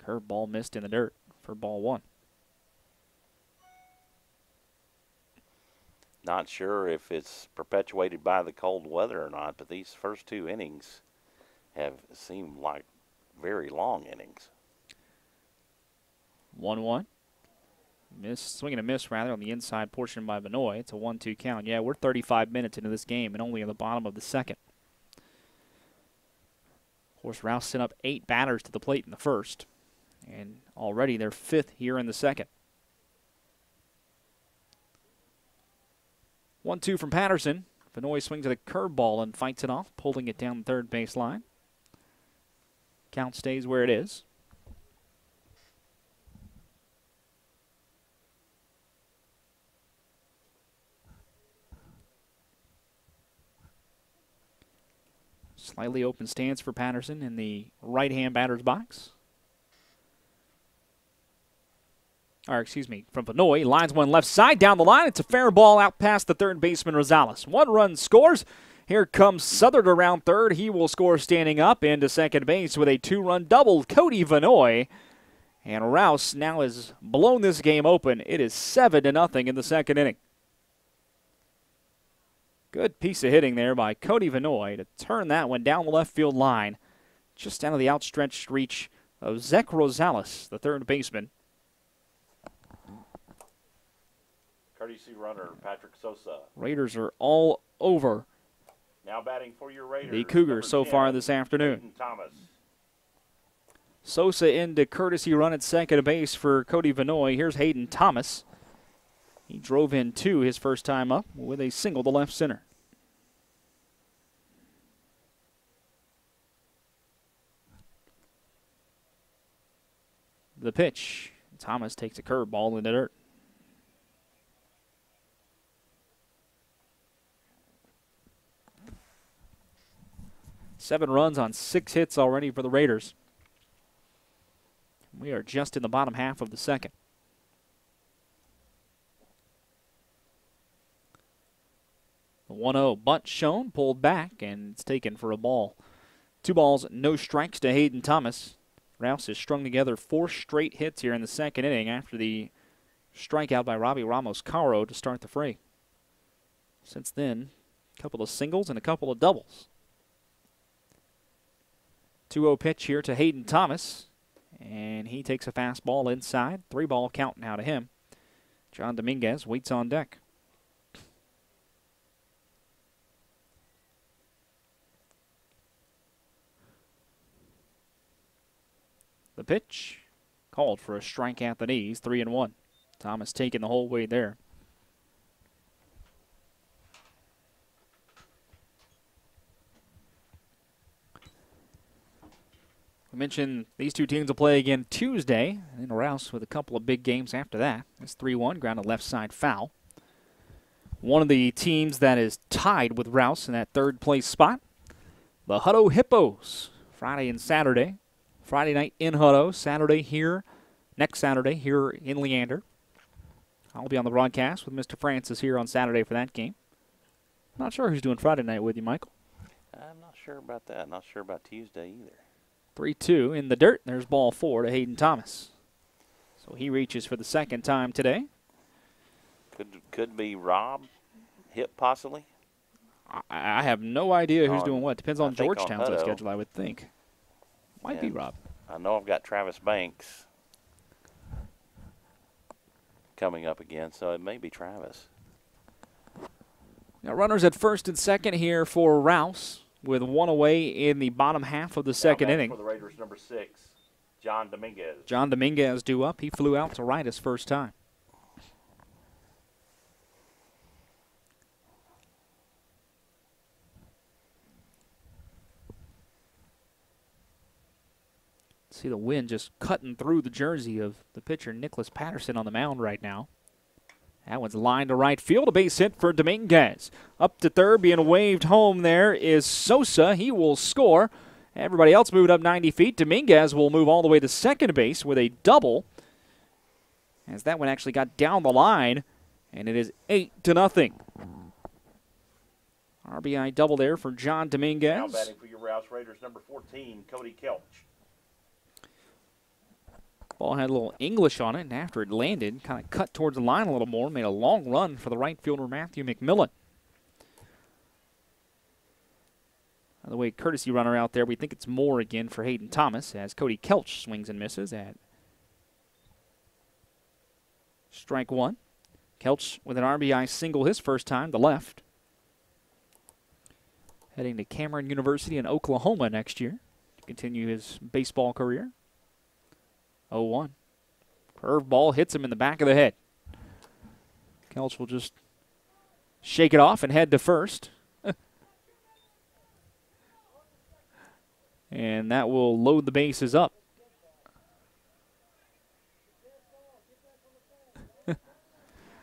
Speaker 1: Curveball missed in the dirt for ball 1.
Speaker 2: Not sure if it's perpetuated by the cold weather or not, but these first 2 innings have seemed like very long innings.
Speaker 1: 1-1. Swing and a miss, rather, on the inside portion by Vanoy. It's a 1-2 count. Yeah, we're 35 minutes into this game and only in the bottom of the second. Of course, Rouse sent up 8 batters to the plate in the first, and already they're 5th here in the second. 1-2 from Patterson. Vanoy swings at a curveball and fights it off, pulling it down the third base line. Count stays where it is. Slightly open stance for Patterson in the right-hand batter's box. Or, excuse me, from Vanoy. Lines one left side down the line. It's a fair ball out past the third baseman, Rosales. 1 run scores. Here comes Southard around third. He will score standing up into second base with a 2-run double. Cody Vanoy. And Rouse now has blown this game open. It is 7-0 in the second inning. Good piece of hitting there by Cody Vanoy to turn that one down the left field line, just out of the outstretched reach of Zach Rosales, the third baseman.
Speaker 2: Courtesy runner, Patrick Sosa.
Speaker 1: Raiders are all over
Speaker 2: now batting for your Raiders,
Speaker 1: the Cougars so far this afternoon.
Speaker 2: Thomas.
Speaker 1: Sosa into courtesy run at second base for Cody Vanoy. Here's Hayden Thomas. He drove in 2 his first time up with a single to left center. The pitch. Thomas takes a curveball in the dirt. Seven runs on 6 hits already for the Raiders. We are just in the bottom half of the second. The 1-0 bunt shown, pulled back, and it's taken for a ball. 2 balls, no strikes to Hayden Thomas. Rouse has strung together 4 straight hits here in the second inning after the strikeout by Robbie Ramos-Caro to start the fray. Since then, a couple of singles and a couple of doubles. 2-0 pitch here to Hayden Thomas, and he takes a fastball inside. 3-ball count now to him. John Dominguez waits on deck. The pitch called for a strike at the knees, 3-1. Thomas taking the whole way there. We mentioned these two teams will play again Tuesday, and Rouse with a couple of big games after that. It's 3-1, grounded left side foul. One of the teams that is tied with Rouse in that third place spot, the Hutto Hippos, Friday and Saturday. Friday night in Hutto, next Saturday here in Leander. I'll be on the broadcast with Mr. Francis here on Saturday for that game. Not sure who's doing Friday night with you, Michael.
Speaker 2: I'm not sure about that. Not sure about Tuesday either.
Speaker 1: 3-2 in the dirt. There's ball 4 to Hayden Thomas. So he reaches for the second time today.
Speaker 2: Could be Rob, hip possibly.
Speaker 1: I have no idea who's doing what. Depends on Georgetown's
Speaker 2: Hutto.
Speaker 1: schedule, I would think. Might be Rob.
Speaker 2: I know I've got Travis Banks coming up again, so it may be Travis.
Speaker 1: Now runners at first and second here for Rouse with one away in the bottom half of the second inning.
Speaker 2: For the Raiders, number 6, John Dominguez.
Speaker 1: John Dominguez due up. He flew out to right his first time. See the wind just cutting through the jersey of the pitcher Nicholas Patterson on the mound right now. That one's lined to right field. A base hit for Dominguez. Up to third, being waved home there is Sosa. He will score. Everybody else moved up 90 feet. Dominguez will move all the way to second base with a double, as that one actually got down the line, and it is 8-0. RBI double there for John Dominguez.
Speaker 2: Now batting for your Rouse Raiders, number 14, Cody Kelch.
Speaker 1: Ball had a little English on it, and after it landed, kind of cut towards the line a little more, made a long run for the right fielder Matthew McMillan. By the way, courtesy runner out there, we think it's more again for Hayden Thomas, as Cody Kelch swings and misses at strike one. Kelch with an RBI single his first time to left. Heading to Cameron University in Oklahoma next year to continue his baseball career. 0-1. Curveball hits him in the back of the head. Kelch will just shake it off and head to first. And that will load the bases up.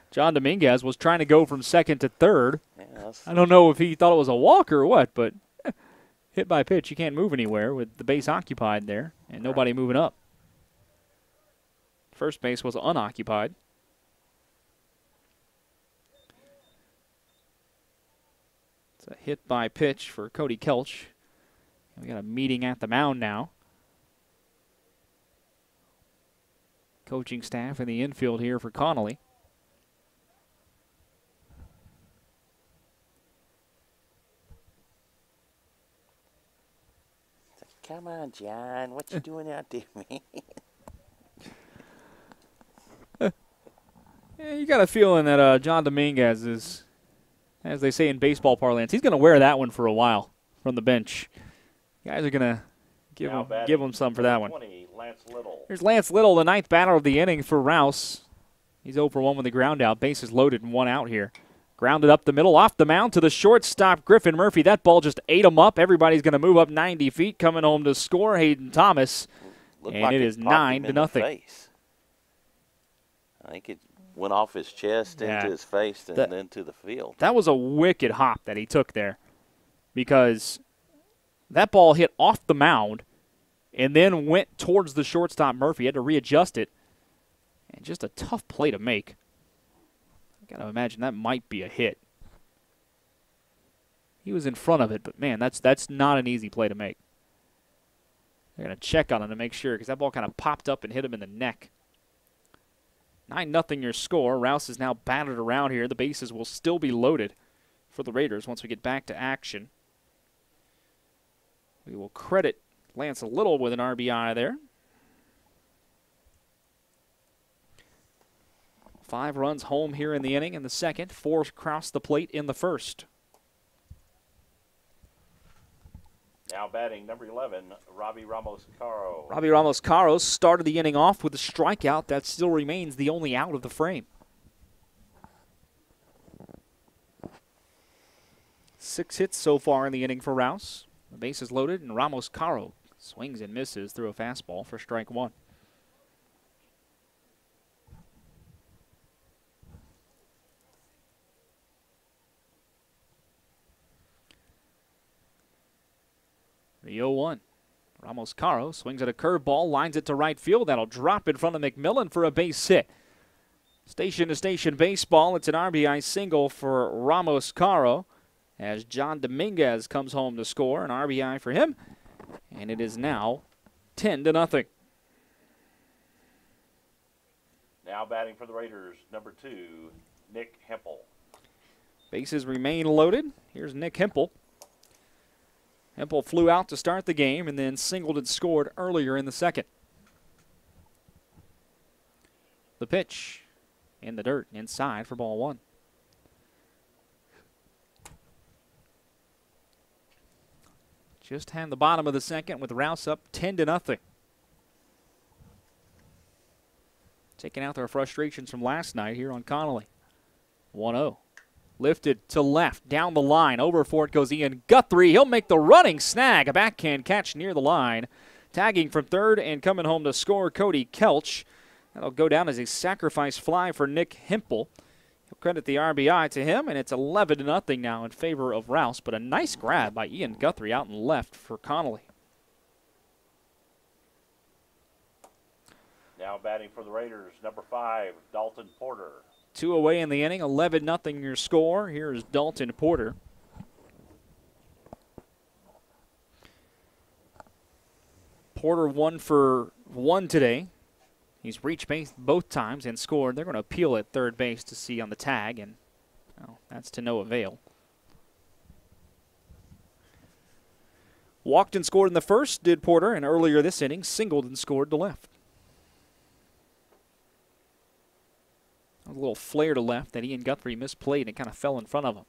Speaker 1: John Dominguez was trying to go from second to third. I don't know if he thought it was a walk or what, but hit by pitch, you can't move anywhere with the base occupied there and nobody moving up. First base was unoccupied. It's a hit by pitch for Cody Kelch. We got a meeting at the mound now. Coaching staff in the infield here for Connally.
Speaker 2: Come on, John. What you doing out there, man?
Speaker 1: Yeah, you got a feeling that John Dominguez is, as they say in baseball parlance, he's going to wear that one for a while from the bench. Guys are going to give him some for that one.
Speaker 2: 20, Lance Little.
Speaker 1: Here's Lance Little, the ninth batter of the inning for Rouse. He's 0 for 1 with the ground out. Bases loaded and 1 out here. Grounded up the middle, off the mound to the shortstop, Griffin Murphy. That ball just ate him up. Everybody's going to move up 90 feet, coming home to score Hayden Thomas.
Speaker 2: Looked
Speaker 1: and
Speaker 2: like
Speaker 1: it is 9-0.
Speaker 2: I think it went off his chest into his face and then to the field.
Speaker 1: That was a wicked hop that he took there, because that ball hit off the mound and then went towards the shortstop Murphy. He had to readjust it, and just a tough play to make. I got to imagine that might be a hit. He was in front of it, but man, that's not an easy play to make. They're going to check on him to make sure, because that ball kind of popped up and hit him in the neck. 9-0 your score. Rouse is now battered around here. The bases will still be loaded for the Raiders once we get back to action. We will credit Lance Little with an RBI there. 5 runs home here in the inning in the second. 4 across the plate in the first.
Speaker 2: Now batting number 11, Robbie Ramos-Caro.
Speaker 1: Robbie Ramos-Caro started the inning off with a strikeout. That still remains the only out of the frame. 6 hits so far in the inning for Rouse. The base is loaded, and Ramos-Caro swings and misses through a fastball for strike 1. The 0-1. Ramos-Caro swings at a curveball, lines it to right field. That'll drop in front of McMillan for a base hit. Station-to-station baseball. It's an RBI single for Ramos-Caro as John Dominguez comes home to score. An RBI for him, and it is now 10-0.
Speaker 2: Now batting for the Raiders, number 2, Nick Hempel.
Speaker 1: Bases remain loaded. Here's Nick Hempel. Hempel flew out to start the game and then singled and scored earlier in the second. The pitch in the dirt inside for ball one. Just had the bottom of the second with Rouse up 10-0. Taking out their frustrations from last night here on Connally. 1-0. Lifted to left, down the line. Over for it goes Ian Guthrie. He'll make the running snag. A backhand catch near the line. Tagging from third and coming home to score, Cody Kelch. That'll go down as a sacrifice fly for Nick Hempel. He'll credit the RBI to him, and it's 11-0 now in favor of Rouse. But a nice grab by Ian Guthrie out and left for Connally.
Speaker 2: Now batting for the Raiders, number 5, Dalton Porter.
Speaker 1: 2 away in the inning, 11-0 your score. Here is Dalton Porter. Porter 1 for 1 today. He's reached base both times and scored. They're going to appeal at third base to see on the tag, and well, that's to no avail. Walked and scored in the first, did Porter, and earlier this inning, singled and scored to left. A little flare to left that Ian Guthrie misplayed and it kind of fell in front of him.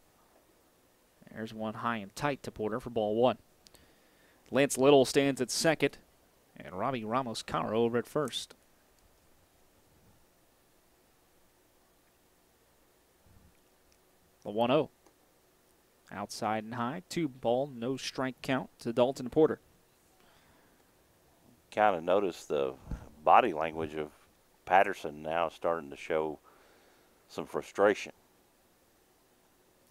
Speaker 1: There's one high and tight to Porter for ball one. Lance Little stands at second, and Robbie Ramos-Caro over at first. The 1-0. Outside and high, 2-ball, no strike count to Dalton Porter.
Speaker 2: Kind of noticed the body language of Patterson now starting to show some frustration.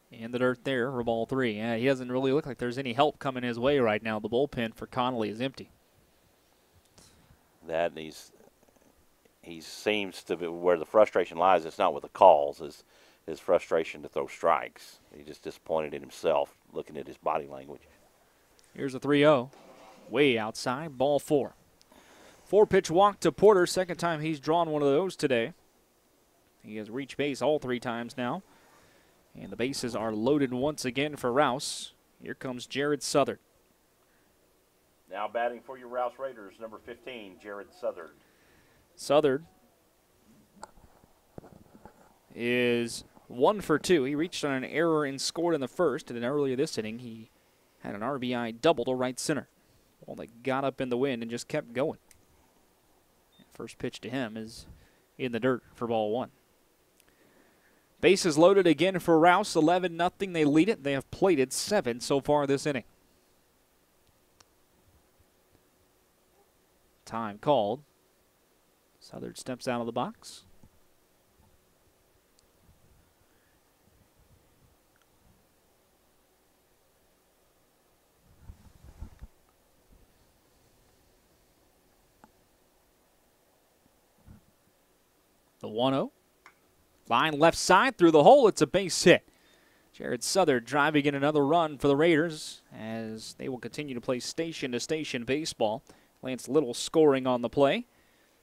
Speaker 1: In the dirt there for ball 3. Yeah, he doesn't really look like there's any help coming his way right now. The bullpen for Connally is empty.
Speaker 2: That and he seems to be where the frustration lies. It's not with the calls. His frustration to throw strikes. He's just disappointed in himself looking at his body language.
Speaker 1: Here's a 3-0. Way outside, ball 4. 4-pitch walk to Porter. Second time he's drawn one of those today. He has reached base all 3 times now. And the bases are loaded once again for Rouse. Here comes Jared Southard.
Speaker 2: Now batting for your Rouse Raiders, number 15, Jared Southard.
Speaker 1: Southard is 1 for 2. He reached on an error and scored in the first. And then earlier this inning, he had an RBI double to right center. Ball that got up in the wind and just kept going. First pitch to him is in the dirt for ball 1. Bases loaded again for Rouse. 11-0. They lead it. They have plated 7 so far this inning. Time called. Southard steps out of the box. The 1-0. Line left side through the hole. It's a base hit. Jared Southard driving in another run for the Raiders as they will continue to play station-to-station baseball. Lance Little scoring on the play.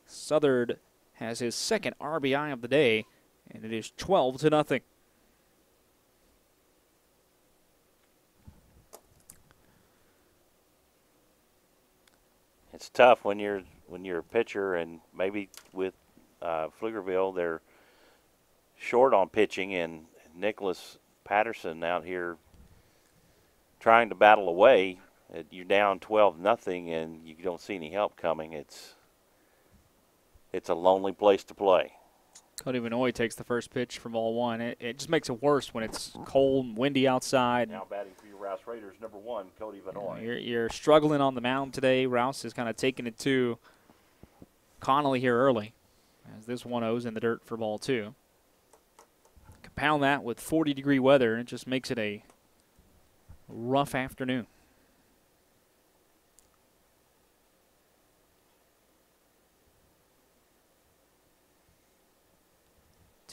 Speaker 1: Southard has his second RBI of the day, and it is 12-0.
Speaker 2: It's tough when you're a pitcher, and maybe with Pflugerville, they're short on pitching, and Nicholas Patterson out here trying to battle away. You're down 12-0, and you don't see any help coming. It's a lonely place to play.
Speaker 1: Cody Vanoy takes the first pitch from ball 1. It just makes it worse when it's cold and windy outside.
Speaker 2: Now batting for your Rouse Raiders, number 1, Cody Vanoy.
Speaker 1: You're struggling on the mound today. Rouse is kind of taking it to Connally here early, as this 1-0's in the dirt for ball 2. Compound that with 40-degree weather, and it just makes it a rough afternoon.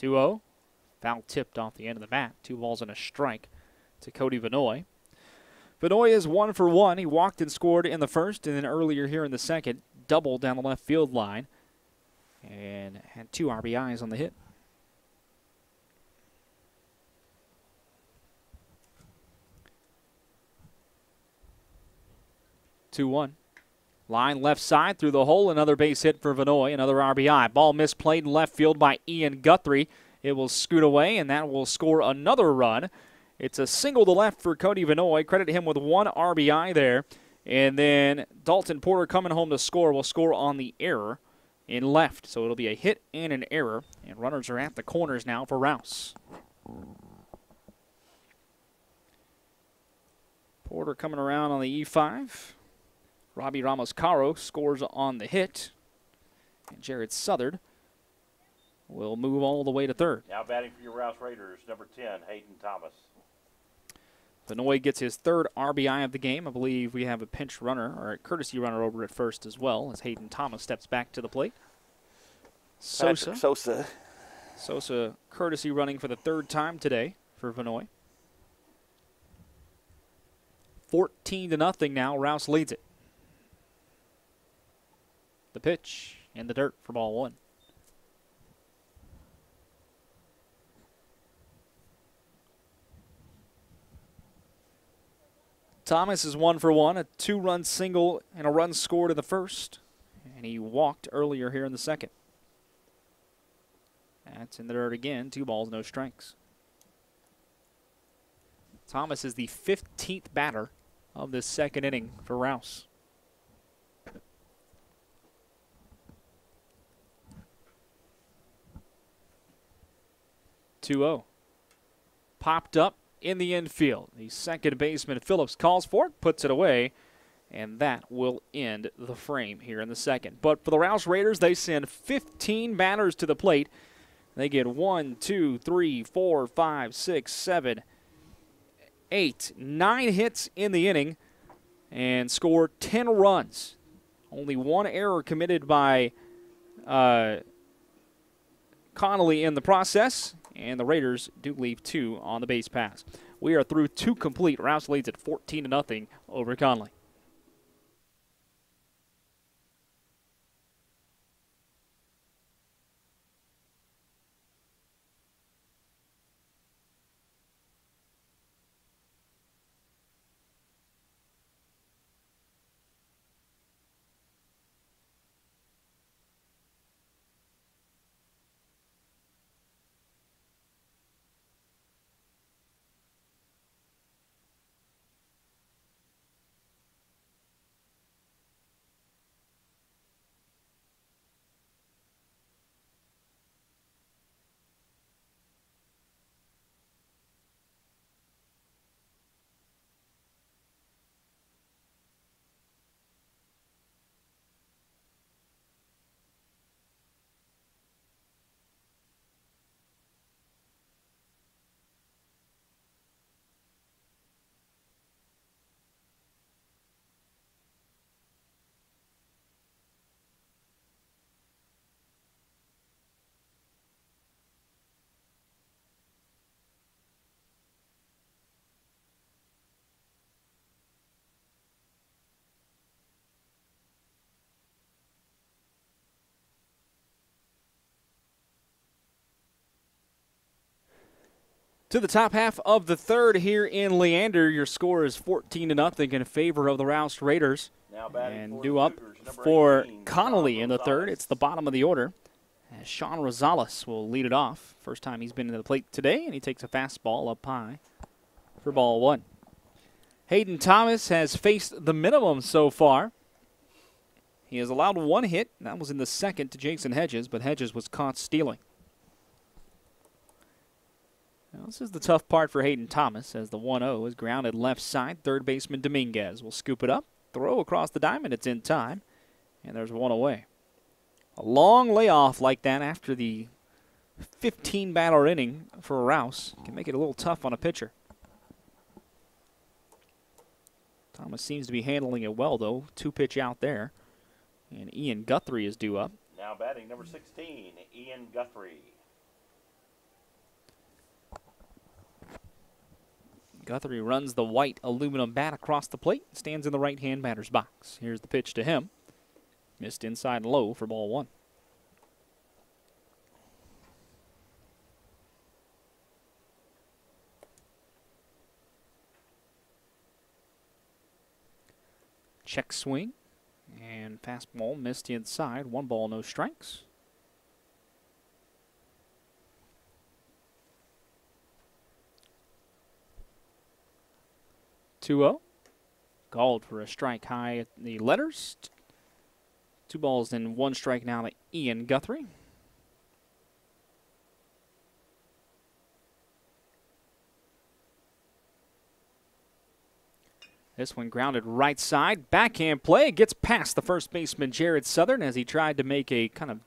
Speaker 1: 2-0. Foul tipped off the end of the bat. 2 balls and a strike to Cody Vanoy. Vanoy is 1 for 1. He walked and scored in the first, and then earlier here in the second, doubled down the left field line, and had 2 RBIs on the hit. 2-1. Line left side through the hole. Another base hit for Vinoy. Another RBI. Ball misplayed in left field by Ian Guthrie. It will scoot away, and that will score another run. It's a single to left for Cody Vinoy. Credit him with 1 RBI there. And then Dalton Porter coming home to score will score on the error in left. So it'll be a hit and an error. And runners are at the corners now for Rouse. Porter coming around on the E5. Robbie Ramos-Caro scores on the hit. And Jared Southard will move all the way to third.
Speaker 2: Now batting for your Rouse Raiders, number 10, Hayden Thomas.
Speaker 1: Vinoy gets his 3rd RBI of the game. I believe we have a pinch runner, or a courtesy runner over at first as well, as Hayden Thomas steps back to the plate. Sosa courtesy running for the 3rd time today for Vinoy. 14-0 now. Rouse leads it. The pitch in the dirt for ball 1. Thomas is 1 for 1, a 2-run single and a run scored in the first, and he walked earlier here in the second. That's in the dirt again. 2 balls, no strikes. Thomas is the 15th batter of this second inning for Rouse. (2-0). Popped up in the infield. The second baseman, Phillips, calls for it, puts it away, and that will end the frame here in the second. But for the Rouse Raiders, they send 15 batters to the plate. They get 1, 2, 3, 4, 5, 6, 7, 8, 9 hits in the inning and score 10 runs. Only 1 error committed by Connally in the process, and the Raiders do leave 2 on the base pass. We are through 2 complete. Rouse leads at 14-0 over Connally. To the top half of the third here in Leander. Your score is 14-0 in favor of the Rouse Raiders. And due up for Connally in the third. It's the bottom of the order. As Sean Rosales will lead it off. First time he's been to the plate today, and he takes a fastball up high for ball 1. Hayden Thomas has faced the minimum so far. He has allowed 1 hit. That was in the second to Jason Hedges, but Hedges was caught stealing. Now, this is the tough part for Hayden Thomas, as the 1-0 is grounded left side. Third baseman Dominguez will scoop it up, throw across the diamond. It's in time, and there's 1 away. A long layoff like that after the 15-batter inning for Rouse can make it a little tough on a pitcher. Thomas seems to be handling it well, though. 2-pitch out there, and Ian Guthrie is due up.
Speaker 2: Now batting number 16, Ian Guthrie.
Speaker 1: Guthrie runs the white aluminum bat across the plate, stands in the right-hand batter's box. Here's the pitch to him. Missed inside low for ball 1. Check swing. And fastball missed inside. 1 ball, no strikes. Two-0. Called for a strike high at the letters. 2 balls and 1 strike now to Ian Guthrie. This one grounded right side. Backhand play. Gets past the first baseman, Jared Southern, as he tried to make a kind of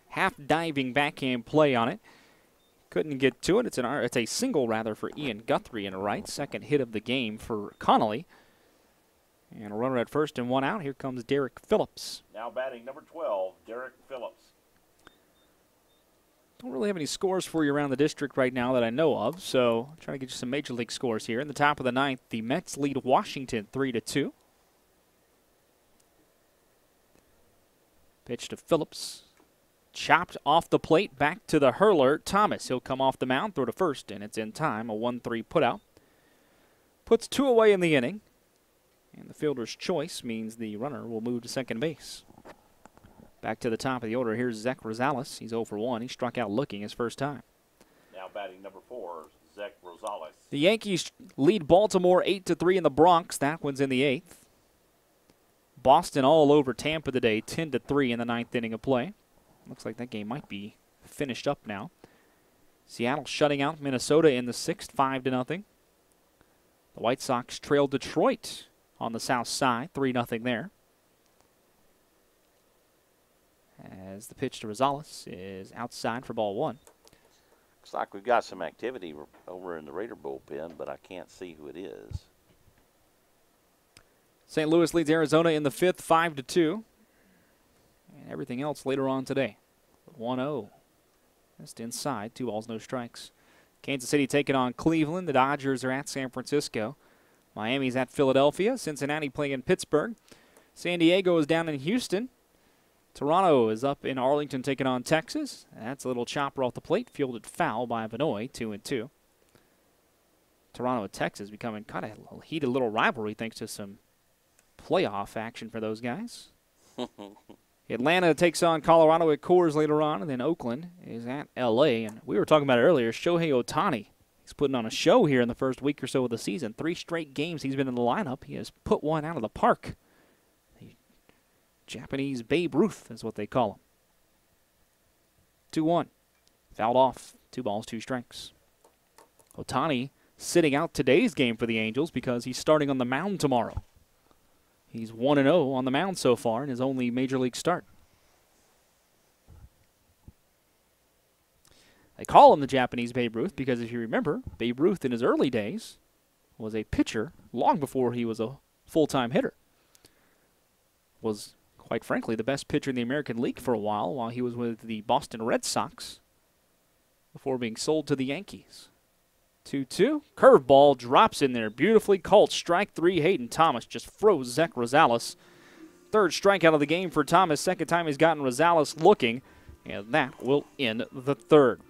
Speaker 1: half-diving backhand play on it. Couldn't get to it. It's a single, rather, for Ian Guthrie in right. Second hit of the game for Connally. And a runner at first and 1 out. Here comes Derek Phillips.
Speaker 2: Now batting number 12, Derek Phillips.
Speaker 1: Don't really have any scores for you around the district right now that I know of, so I'm trying to get you some Major League scores here. In the top of the 9th, the Mets lead Washington 3-2. Pitch to Phillips. Chopped off the plate, back to the hurler, Thomas. He'll come off the mound, throw to first, and it's in time. A 1-3 putout. Puts 2 away in the inning, and the fielder's choice means the runner will move to second base. Back to the top of the order. Here's Zach Rosales. He's 0 for 1. He struck out looking his first time.
Speaker 2: Now batting number 4, Zach Rosales.
Speaker 1: The Yankees lead Baltimore 8-3 in the Bronx. That one's in the 8th. Boston all over Tampa today, 10-3 in the 9th inning of play. Looks like that game might be finished up now. Seattle shutting out Minnesota in the 6th, 5-0. The White Sox trailed Detroit on the south side, 3-0 there. As the pitch to Rosales is outside for ball 1.
Speaker 2: Looks like we've got some activity over in the Raider bullpen, but I can't see who it is.
Speaker 1: St. Louis leads Arizona in the 5th, 5-2. And everything else later on today. 1-0. Just inside, 2 balls, no strikes. Kansas City taking on Cleveland. The Dodgers are at San Francisco. Miami's at Philadelphia. Cincinnati playing in Pittsburgh. San Diego is down in Houston. Toronto is up in Arlington taking on Texas. That's a little chopper off the plate, fielded foul by Vanoy, 2-2. Toronto and Texas becoming kind of a heated little rivalry thanks to some playoff action for those guys. Atlanta takes on Colorado at Coors later on, and then Oakland is at L.A. And we were talking about it earlier, Shohei Ohtani. He's putting on a show here in the first week or so of the season. 3 straight games he's been in the lineup. He has put one out of the park. Japanese Babe Ruth is what they call him. 2-1. Fouled off. 2 balls, 2 strikes. Ohtani sitting out today's game for the Angels because he's starting on the mound tomorrow. He's 1-0 on the mound so far in his only Major League start. They call him the Japanese Babe Ruth because if you remember, Babe Ruth in his early days was a pitcher long before he was a full-time hitter. Was quite frankly, the best pitcher in the American League for a while he was with the Boston Red Sox before being sold to the Yankees. 2-2. Curveball drops in there. Beautifully called. Strike 3. Hayden Thomas just froze Zach Rosales. 3rd strikeout of the game for Thomas. 2nd time he's gotten Rosales looking. And that will end the 3rd.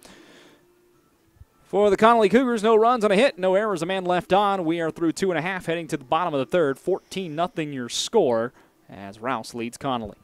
Speaker 1: For the Connally Cougars, no runs on a hit, no errors, a man left on. We are through 2.5, heading to the bottom of the 3rd. 14-0 your score, as Rouse leads Connally.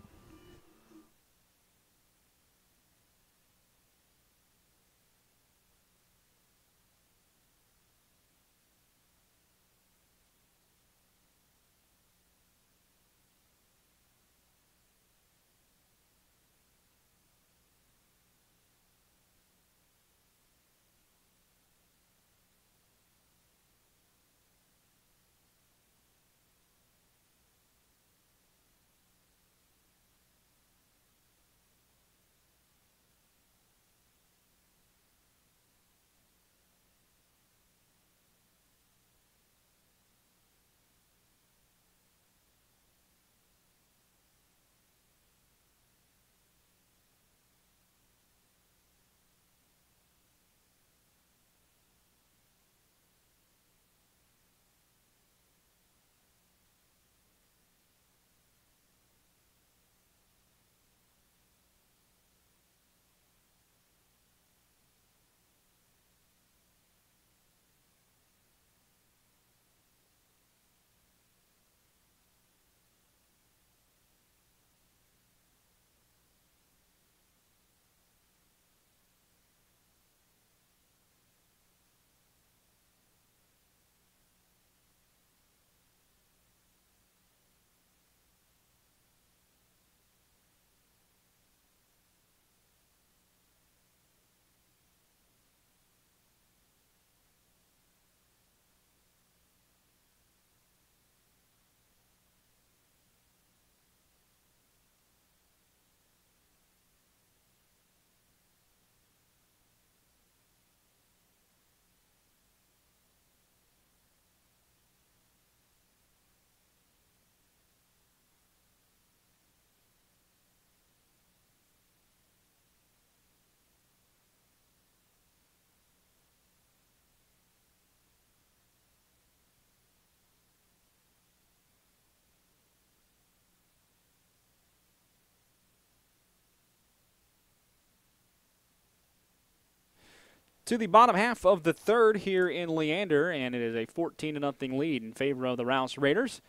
Speaker 1: to the bottom half of the third here in Leander, and it is a 14-0 lead in favor of the Rouse Raiders.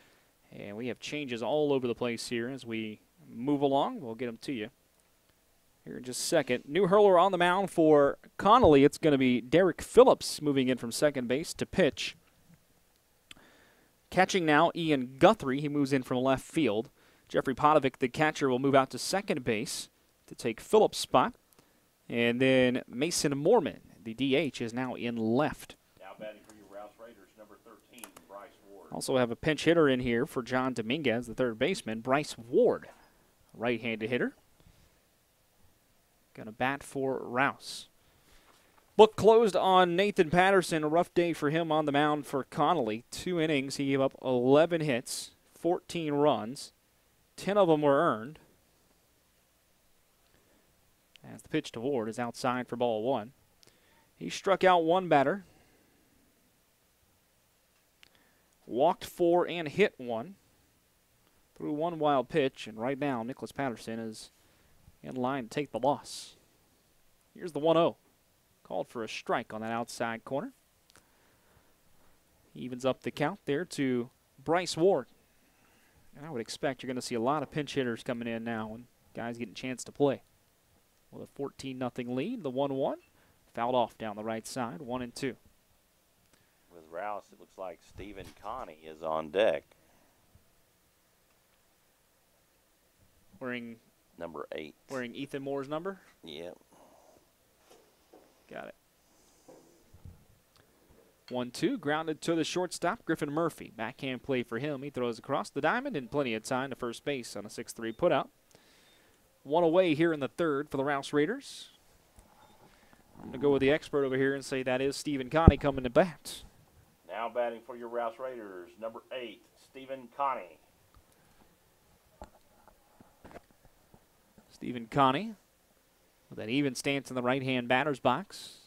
Speaker 1: And we have changes all over the place here as we move along. We'll get them to you here in just a second. New hurler on the mound for Connally. It's going to be Derek Phillips moving in from second base to pitch. Catching now, Ian Guthrie. He moves in from left field. Jeffrey Potovic, the catcher, will move out to second base to take Phillips' spot. And then Mason Moorman, the DH, is now in left.
Speaker 2: Now batting for your Rouse Raiders, number 13, Bryce Ward.
Speaker 1: Also have a pinch hitter in here for John Dominguez, the third baseman. Bryce Ward, right-handed hitter. Going to bat for Rouse. Book closed on Nathan Patterson. A rough day for him on the mound for Connally. 2 innings. He gave up 11 hits, 14 runs. 10 of them were earned. As the pitch to Ward is outside for ball 1. He struck out 1 batter. Walked 4 and hit 1. Threw 1 wild pitch, and right now Nicholas Patterson is in line to take the loss. Here's the 1-0. Called for a strike on that outside corner. Evens up the count there to Bryce Ward. And I would expect you're going to see a lot of pinch hitters coming in now and guys getting a chance to play. With a 14-0 lead, the 1-1. Fouled off down the right side, 1-2.
Speaker 2: With Rouse, it looks like Stephen Connie is on deck.
Speaker 1: Wearing
Speaker 2: number 8.
Speaker 1: Wearing Ethan Moore's number?
Speaker 2: Yep.
Speaker 1: Got it. 1-2, grounded to the shortstop, Griffin Murphy. Backhand play for him. He throws across the diamond and plenty of time to first base on a 6-3 putout. 1 away here in the third for the Rouse Raiders. I'm going to go with the expert over here and say that is Stephen Connie coming to bat.
Speaker 2: Now batting for your Rouse Raiders, number 8, Stephen Connie.
Speaker 1: Stephen Connie with an even stance in the right-hand batter's box.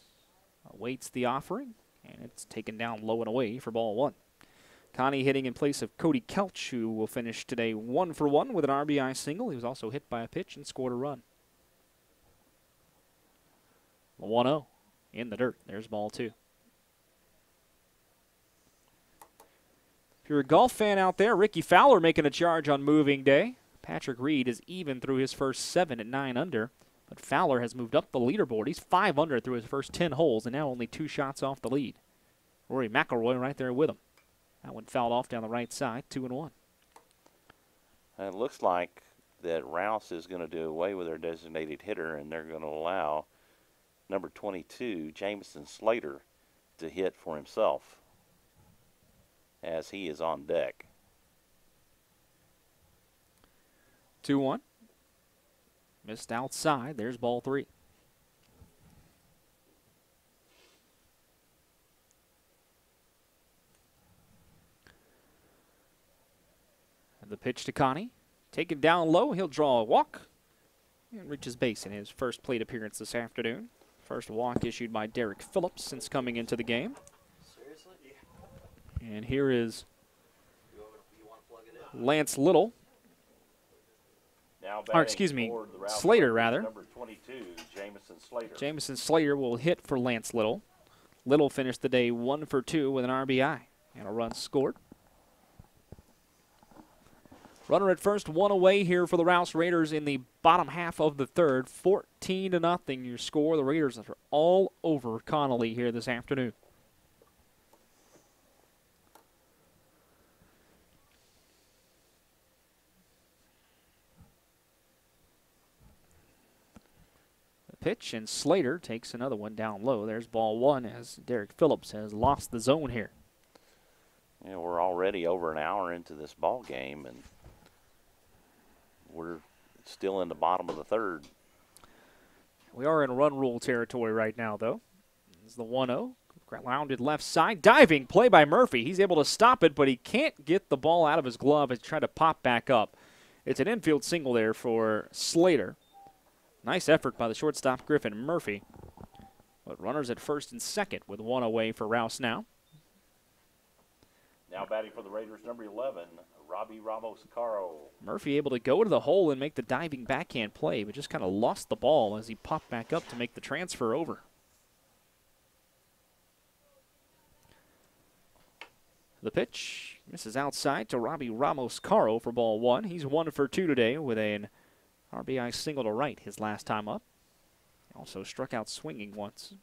Speaker 1: Awaits the offering, and it's taken down low and away for ball 1. Connie hitting in place of Cody Kelch, who will finish today 1 for 1 with an RBI single. He was also hit by a pitch and scored a run. 1-0 in the dirt. There's ball 2. If you're a golf fan out there, Ricky Fowler making a charge on moving day. Patrick Reed is even through his first 7 at 9 under, but Fowler has moved up the leaderboard. He's 5 under through his first 10 holes and now only 2 shots off the lead. Rory McIlroy right there with him. That one fouled off down the right side, 2-1.
Speaker 2: It looks like that Rouse is going to do away with their designated hitter, and they're going to allow number 22, Jamison Slater, to hit for himself as he is on deck.
Speaker 1: 2-1. Missed outside. There's ball 3. The pitch to Connie. Taken down low. He'll draw a walk and reaches base in his first plate appearance this afternoon. First walk issued by Derek Phillips since coming into the game.
Speaker 3: Seriously?
Speaker 1: And here is Lance Little.
Speaker 2: Now
Speaker 1: Or excuse me, Slater rather.
Speaker 2: Number 22, Jamison Slater.
Speaker 1: Jamison Slater will hit for Lance Little. Little finished the day 1 for 2 with an RBI and a run scored. Runner at first, 1 away here for the Rouse Raiders in the bottom half of the third. 14-0 your score. The Raiders are all over Connally here this afternoon. The pitch, and Slater takes another one down low. There's ball 1 as Derek Phillips has lost the zone here.
Speaker 2: Yeah, we're already over an hour into this ball game, and we're still in the bottom of the third.
Speaker 1: We are in run rule territory right now, though. This is the 1-0. Grounded left side. Diving play by Murphy. He's able to stop it, but he can't get the ball out of his glove and try to pop back up. It's an infield single there for Slater. Nice effort by the shortstop, Griffin Murphy. But runners at first and second with 1 away for Rouse now.
Speaker 2: Now batting for the Raiders, number 11, Robbie Ramos-Caro.
Speaker 1: Murphy able to go to the hole and make the diving backhand play, but just kind of lost the ball as he popped back up to make the transfer over. The pitch misses outside to Robbie Ramos-Caro for ball one. He's 1 for 2 today with an RBI single to right his last time up. Also struck out swinging once.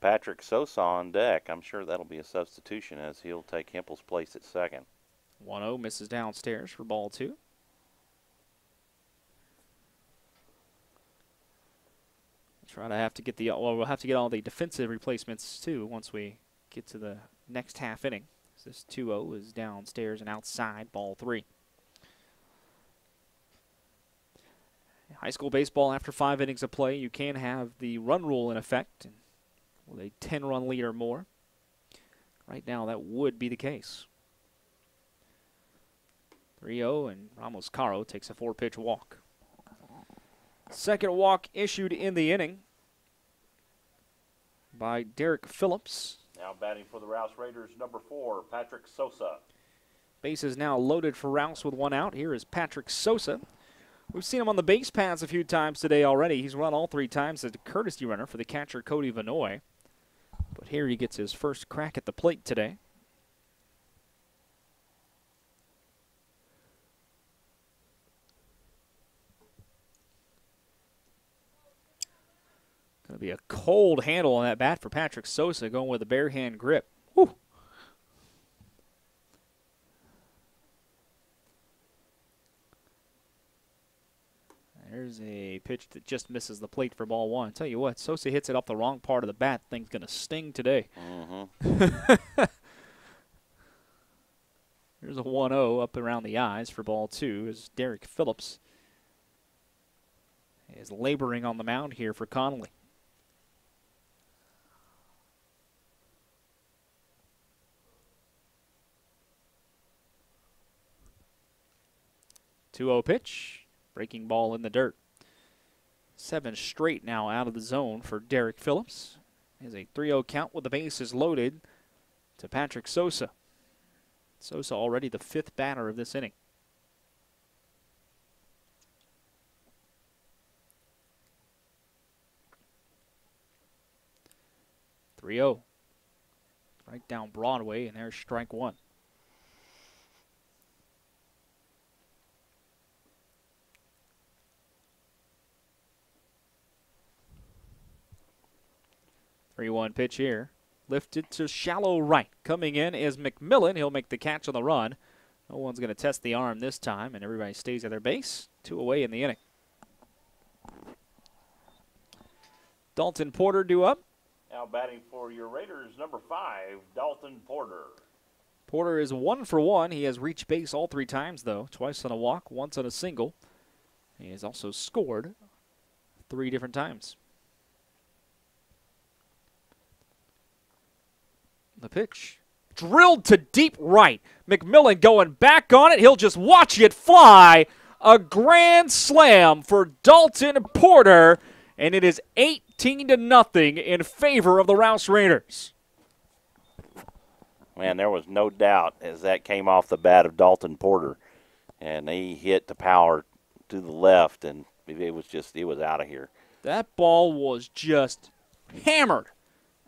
Speaker 2: Patrick Sosa on deck. I'm sure that'll be a substitution as he'll take Hempel's place at second.
Speaker 1: 1-0 misses downstairs for ball two. We'll have to get all the defensive replacements too once we get to the next half inning. This 2-0 is downstairs and outside, ball three. High school baseball, after 5 innings of play, you can have the run rule in effect with a 10-run lead or more. Right now, that would be the case. 3-0, and Ramos-Caro takes a 4-pitch walk. Second walk issued in the inning by Derek Phillips.
Speaker 2: Now batting for the Rouse Raiders, number 4, Patrick Sosa.
Speaker 1: Base is now loaded for Rouse with 1 out. Here is Patrick Sosa. We've seen him on the base paths a few times today already. He's run all 3 times as a courtesy runner for the catcher Cody Vanoy. But here he gets his first crack at the plate today. Going to be a cold handle on that bat for Patrick Sosa, going with a bare hand grip. Whew. There's a pitch that just misses the plate for ball one. I tell you what, Sosa hits it off the wrong part of the bat. Thing's going to sting today. There's a 1-0 up around the eyes for ball two as Derek Phillips is laboring on the mound here for Connally. Two-0 pitch. Breaking ball in the dirt. 7 straight now out of the zone for Derek Phillips. Is a 3-0 count with the bases loaded to Patrick Sosa. Sosa already the 5th batter of this inning. .3-0. Right down Broadway, and there's strike one. .3-1 pitch here. Lifted to shallow right. Coming in is McMillan. He'll make the catch on the run. No one's going to test the arm this time, and everybody stays at their base. 2 away in the inning. Dalton Porter due up.
Speaker 2: Now batting for your Raiders, number 5, Dalton Porter.
Speaker 1: Porter is 1 for 1. He has reached base all 3 times, though. Twice on a walk, once on a single. He has also scored 3 different times. The pitch. Drilled to deep right. McMillan going back on it. He'll just watch it fly. A grand slam for Dalton Porter. And it is 18-0 in favor of the Rouse Raiders.
Speaker 2: Man, there was no doubt as that came off the bat of Dalton Porter. And he hit the power to the left, and it was out of here. That
Speaker 1: ball was just hammered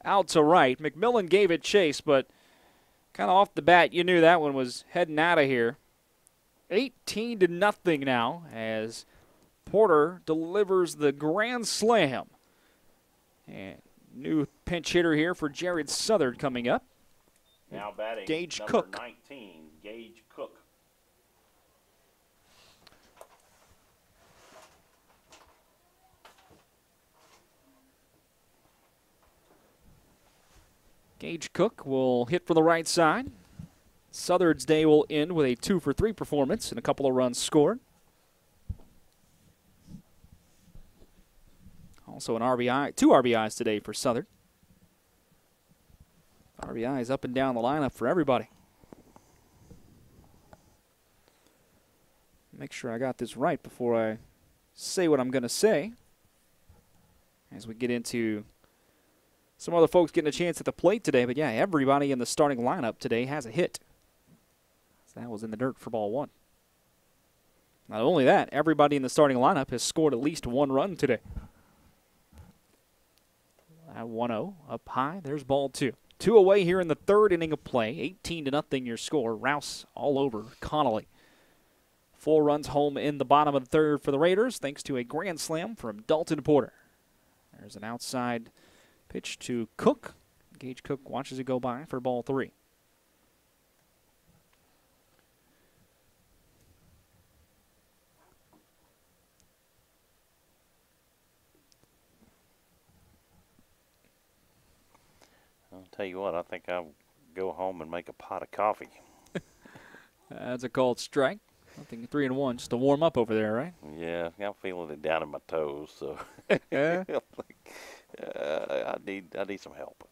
Speaker 1: out to right. McMillan gave it chase, but kind of off the bat, you knew that one was heading out of here. 18-0 now as Porter delivers the grand slam. And new pinch hitter here for Jared Southard coming up.
Speaker 2: Now batting
Speaker 1: Gage
Speaker 2: number
Speaker 1: Cook.
Speaker 2: 19, Gage Cook.
Speaker 1: Gage Cook will hit for the right side. Southard's day will end with a 2-for-3 performance and a couple of runs scored. Also an RBI, 2 RBIs today for Southard. RBIs up and down the lineup for everybody. Make sure I got this right before I say what I'm going to say. As we get into some other folks getting a chance at the plate today, but yeah, everybody in the starting lineup today has a hit. So that was in the dirt for ball one. Not only that, everybody in the starting lineup has scored at least 1 run today. 1-0 up high. There's ball 2. Two away here in the third inning of play. 18-0 your score. Rouse all over Connally. 4 runs home in the bottom of the third for the Raiders, thanks to a grand slam from Dalton Porter. There's an outside pitch to Cook. Gage Cook watches it go by for ball 3.
Speaker 2: I'll tell you what, I think I'll go home and make a pot of coffee.
Speaker 1: That's a called strike. I think 3-1 just to warm up over there, right?
Speaker 2: Yeah, I'm feeling it down in my toes, so
Speaker 1: Yeah.
Speaker 2: I need some help.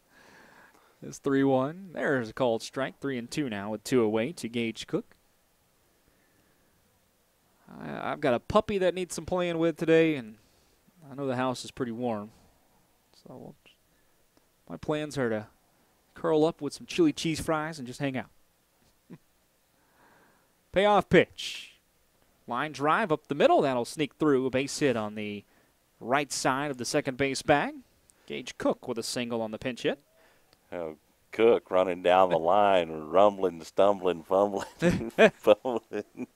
Speaker 1: It's 3-1. There's a called strike. 3-2 now with 2 away to Gage Cook. I've got a puppy that needs some playing with today, and I know the house is pretty warm. So my plans are to curl up with some chili cheese fries and just hang out. Payoff pitch. Line drive up the middle. That'll sneak through. A base hit on the right side of the second base bag. Gage Cook with a single on the pinch hit.
Speaker 2: Cook running down the line, rumbling, stumbling, fumbling, fumbling.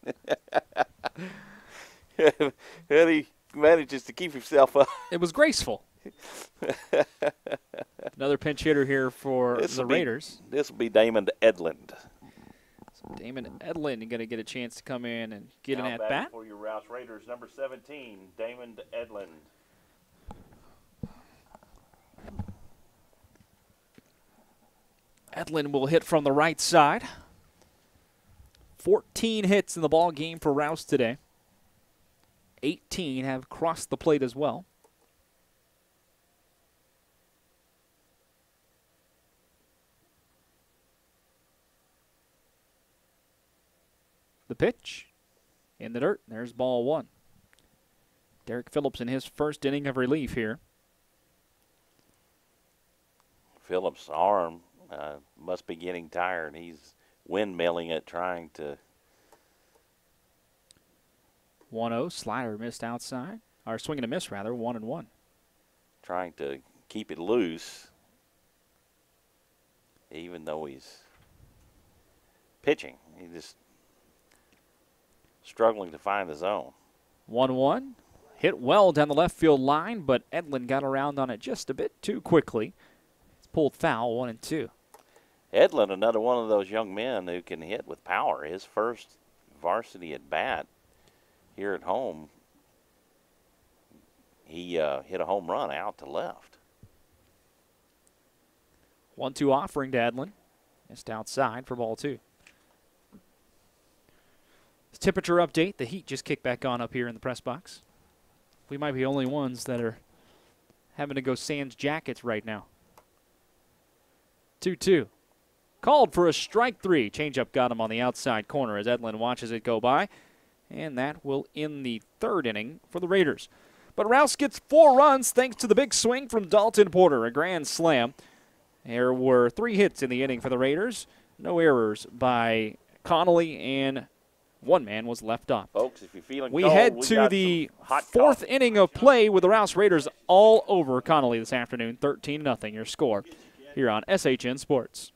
Speaker 2: And he manages to keep himself up.
Speaker 1: It was graceful. Another pinch hitter here for the Raiders.
Speaker 2: This will be Damon Edlund.
Speaker 1: So Damon Edlund going to get a chance to come in and get an at-bat.
Speaker 2: For your Rouse Raiders, number 17, Damon Edlund.
Speaker 1: Edlund will hit from the right side. 14 hits in the ball game for Rouse today. 18 have crossed the plate as well. The pitch in the dirt. There's ball 1. Derek Phillips in his first inning of relief here.
Speaker 2: Phillips' arm must be getting tired. He's windmilling it, trying to.
Speaker 1: 1-0. Slider missed outside. Or swing and a miss, rather. 1-1.
Speaker 2: Trying to keep it loose, even though he's pitching. He's just struggling to find the zone.
Speaker 1: 1-1. Hit well down the left field line, but Edlund got around on it just a bit too quickly. It's pulled foul, 1-2.
Speaker 2: Edlund, another one of those young men who can hit with power. His first varsity at bat here at home, he hit a home run out to left.
Speaker 1: 1-2 offering to Edlund. Missed outside for ball 2. Temperature update. The heat just kicked back on up here in the press box. We might be the only ones that are having to go sans jackets right now. 2-2. Called for a strike 3. Changeup got him on the outside corner as Edlund watches it go by. And that will end the third inning for the Raiders. But Rouse gets 4 runs thanks to the big swing from Dalton Porter, a grand slam. There were 3 hits in the inning for the Raiders. No errors by Connally, and 1 man was left off.
Speaker 2: Folks, if you're feeling
Speaker 1: we
Speaker 2: cold,
Speaker 1: head to the 4th inning of play with the Rouse Raiders all over Connally this afternoon. 13-0 your score here on SHN Sports.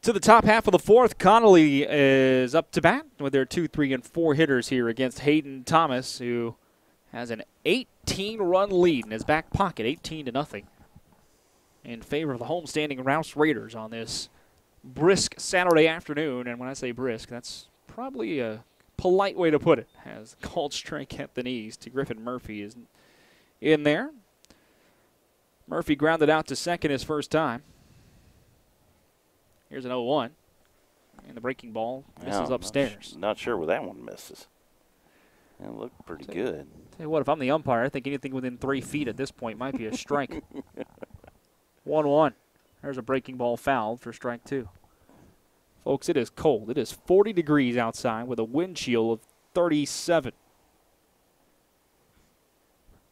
Speaker 1: To the top half of the fourth, Connally is up to bat with their 2, 3, and 4 hitters here against Hayden Thomas, who has an 18-run lead in his back pocket, 18-0, in favor of the homestanding Rouse Raiders on this brisk Saturday afternoon. And when I say brisk, that's probably a polite way to put it, as called strike at the knees to Griffin Murphy is in there. Murphy grounded out to second his first time. Here's an 0-1, and the breaking ball misses upstairs.
Speaker 2: Not sure where that one misses. It looked pretty good.
Speaker 1: Tell you what, if I'm the umpire, I think anything within 3 feet at this point might be a strike. 1-1. There's a breaking ball foul for strike 2. Folks, it is cold. It is 40 degrees outside with a wind chill of 37.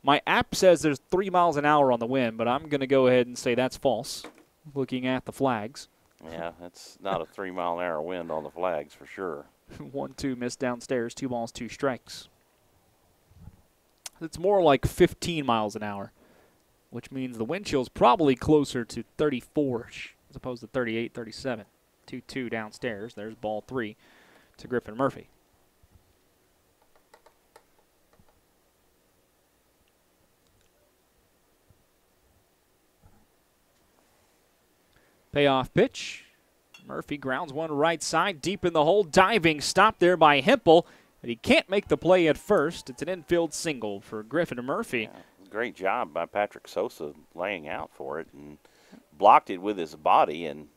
Speaker 1: My app says there's 3 miles an hour on the wind, but I'm going to go ahead and say that's false, looking at the flags.
Speaker 2: Yeah, it's not a 3-mile-an-hour wind on the flags for sure.
Speaker 1: 1-2 missed downstairs, 2 balls, 2 strikes. It's more like 15 miles an hour, which means the wind chill is probably closer to 34-ish as opposed to 38, 37. 2-2 downstairs. There's ball 3 to Griffin Murphy. Payoff pitch. Murphy grounds one right side, deep in the hole. Diving stop there by Hempel. But he can't make the play at first. It's an infield single for Griffin Murphy.
Speaker 2: Yeah, great job by Patrick Sosa laying out for it and blocked it with his body. And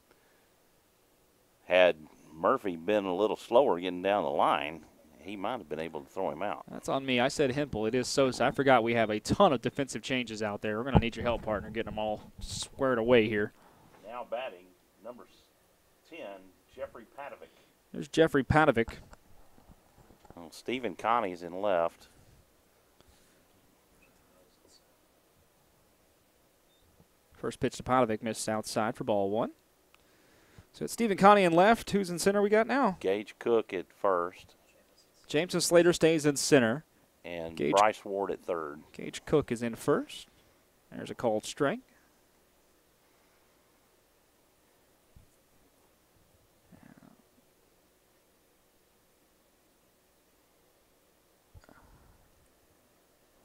Speaker 2: had Murphy been a little slower getting down the line, he might have been able to throw him out.
Speaker 1: That's on me. I said Hempel. It is Sosa. I forgot we have a ton of defensive changes out there. We're going to need your help, partner, getting them all squared away here.
Speaker 2: Now batting, number 10, Jeffrey Padovic.
Speaker 1: There's Jeffrey Padovic.
Speaker 2: Well, Stephen Connie's in left.
Speaker 1: First pitch to Padovic missed outside for ball 1. So it's Stephen Connie in left. Who's in center we got now?
Speaker 2: Gage Cook at first.
Speaker 1: Jameson Slater stays in center.
Speaker 2: And Bryce Ward at third.
Speaker 1: Gage Cook is in first. There's a called strike.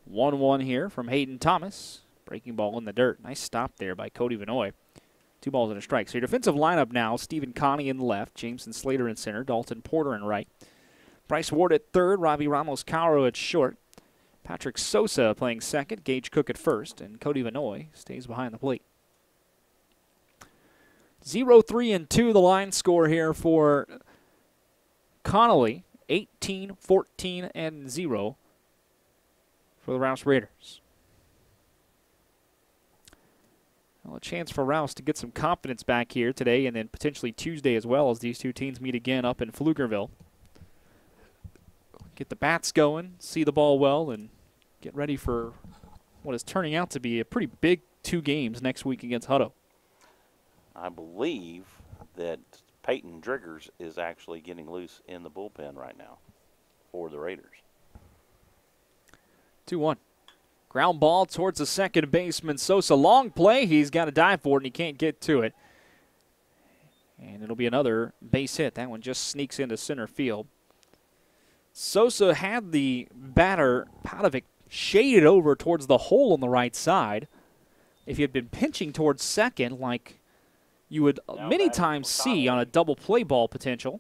Speaker 1: One here from Hayden Thomas. Breaking ball in the dirt. Nice stop there by Cody Vanoy. 2 balls and a strike. So your defensive lineup now, Stephen Connie in left, Jameson Slater in center, Dalton Porter in right, Bryce Ward at third, Robbie Ramos-Caro at short, Patrick Sosa playing second, Gage Cook at first, and Cody Vanoy stays behind the plate. 0-3-2 the line score here for Connally. 18, 14, and 0 for the Rouse Raiders. Well, a chance for Rouse to get some confidence back here today and then potentially Tuesday as well as these two teams meet again up in Pflugerville. Get the bats going, see the ball well, and get ready for what is turning out to be a pretty big 2 games next week against Hutto.
Speaker 2: I believe that Peyton Driggers is actually getting loose in the bullpen right now for the Raiders.
Speaker 1: 2-1. Ground ball towards the second baseman. Sosa, long play. He's got to dive for it, and he can't get to it. And it'll be another base hit. That one just sneaks into center field. Sosa had the batter, Padovic, shaded over towards the hole on the right side. If he had been pinching towards second, like you would many times see on a double play ball potential,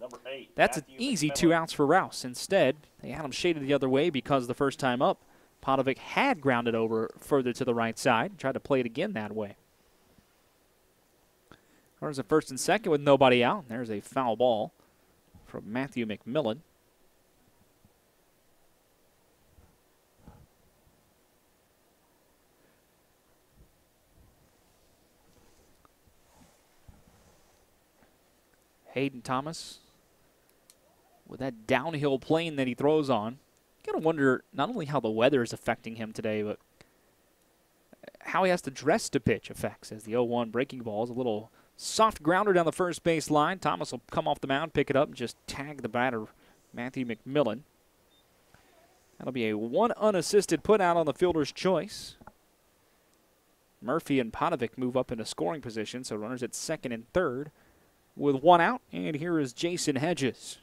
Speaker 1: that's an easy 2 outs for Rouse. Instead, they had him shaded the other way because the first time up, Padovic had grounded over further to the right side, tried to play it again that way. Runners at first and second with nobody out. There's a foul ball from Matthew McMillan. Hayden Thomas with that downhill plane that he throws on. You got to wonder not only how the weather is affecting him today, but how he has to dress to pitch affects as the 0-1 breaking ball is a little soft grounder down the first base line. Thomas will come off the mound, pick it up, and just tag the batter, Matthew McMillan. That'll be a 1 unassisted put out on the fielder's choice. Murphy and Padovic move up into scoring position, so runners at second and third with one out, and here is Jason Hedges.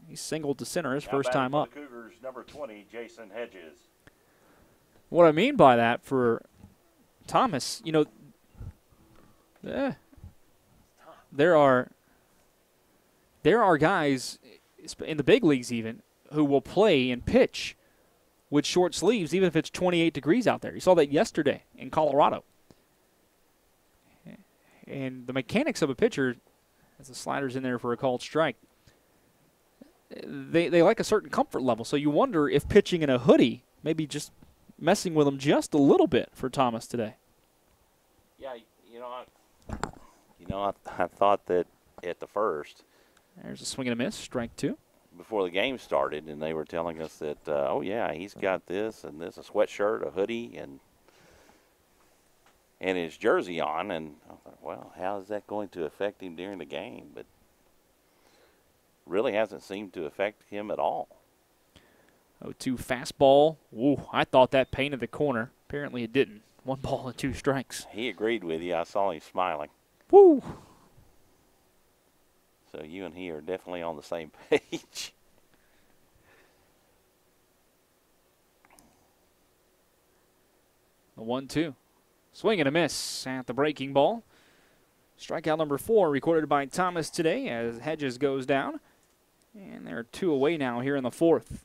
Speaker 1: He singled to center his first time up.
Speaker 2: The Cougars, number 20, Jason Hedges.
Speaker 1: What I mean by that for Thomas, there are guys in the big leagues even who will play and pitch with short sleeves even if it's 28 degrees out there. You saw that yesterday in Colorado. And the mechanics of a pitcher, as the slider's in there for a called strike, they like a certain comfort level. So you wonder if pitching in a hoodie maybe just messing with them just a little bit for Thomas today.
Speaker 2: Yeah, I thought that at the first.
Speaker 1: There's a swing and a miss, strike two.
Speaker 2: Before the game started, and they were telling us that, he's got this and this, a sweatshirt, a hoodie, and his jersey on. And I thought, well, how is that going to affect him during the game? But really hasn't seemed to affect him at all.
Speaker 1: 0-2 fastball. Ooh, I thought that painted the corner. Apparently it didn't. 1 ball and 2 strikes.
Speaker 2: He agreed with you. I saw him smiling.
Speaker 1: Woo!
Speaker 2: So you and he are definitely on the same page.
Speaker 1: The 1-2. Swing and a miss at the breaking ball. Strikeout number 4 recorded by Thomas today as Hedges goes down. And there are 2 away now here in the 4th.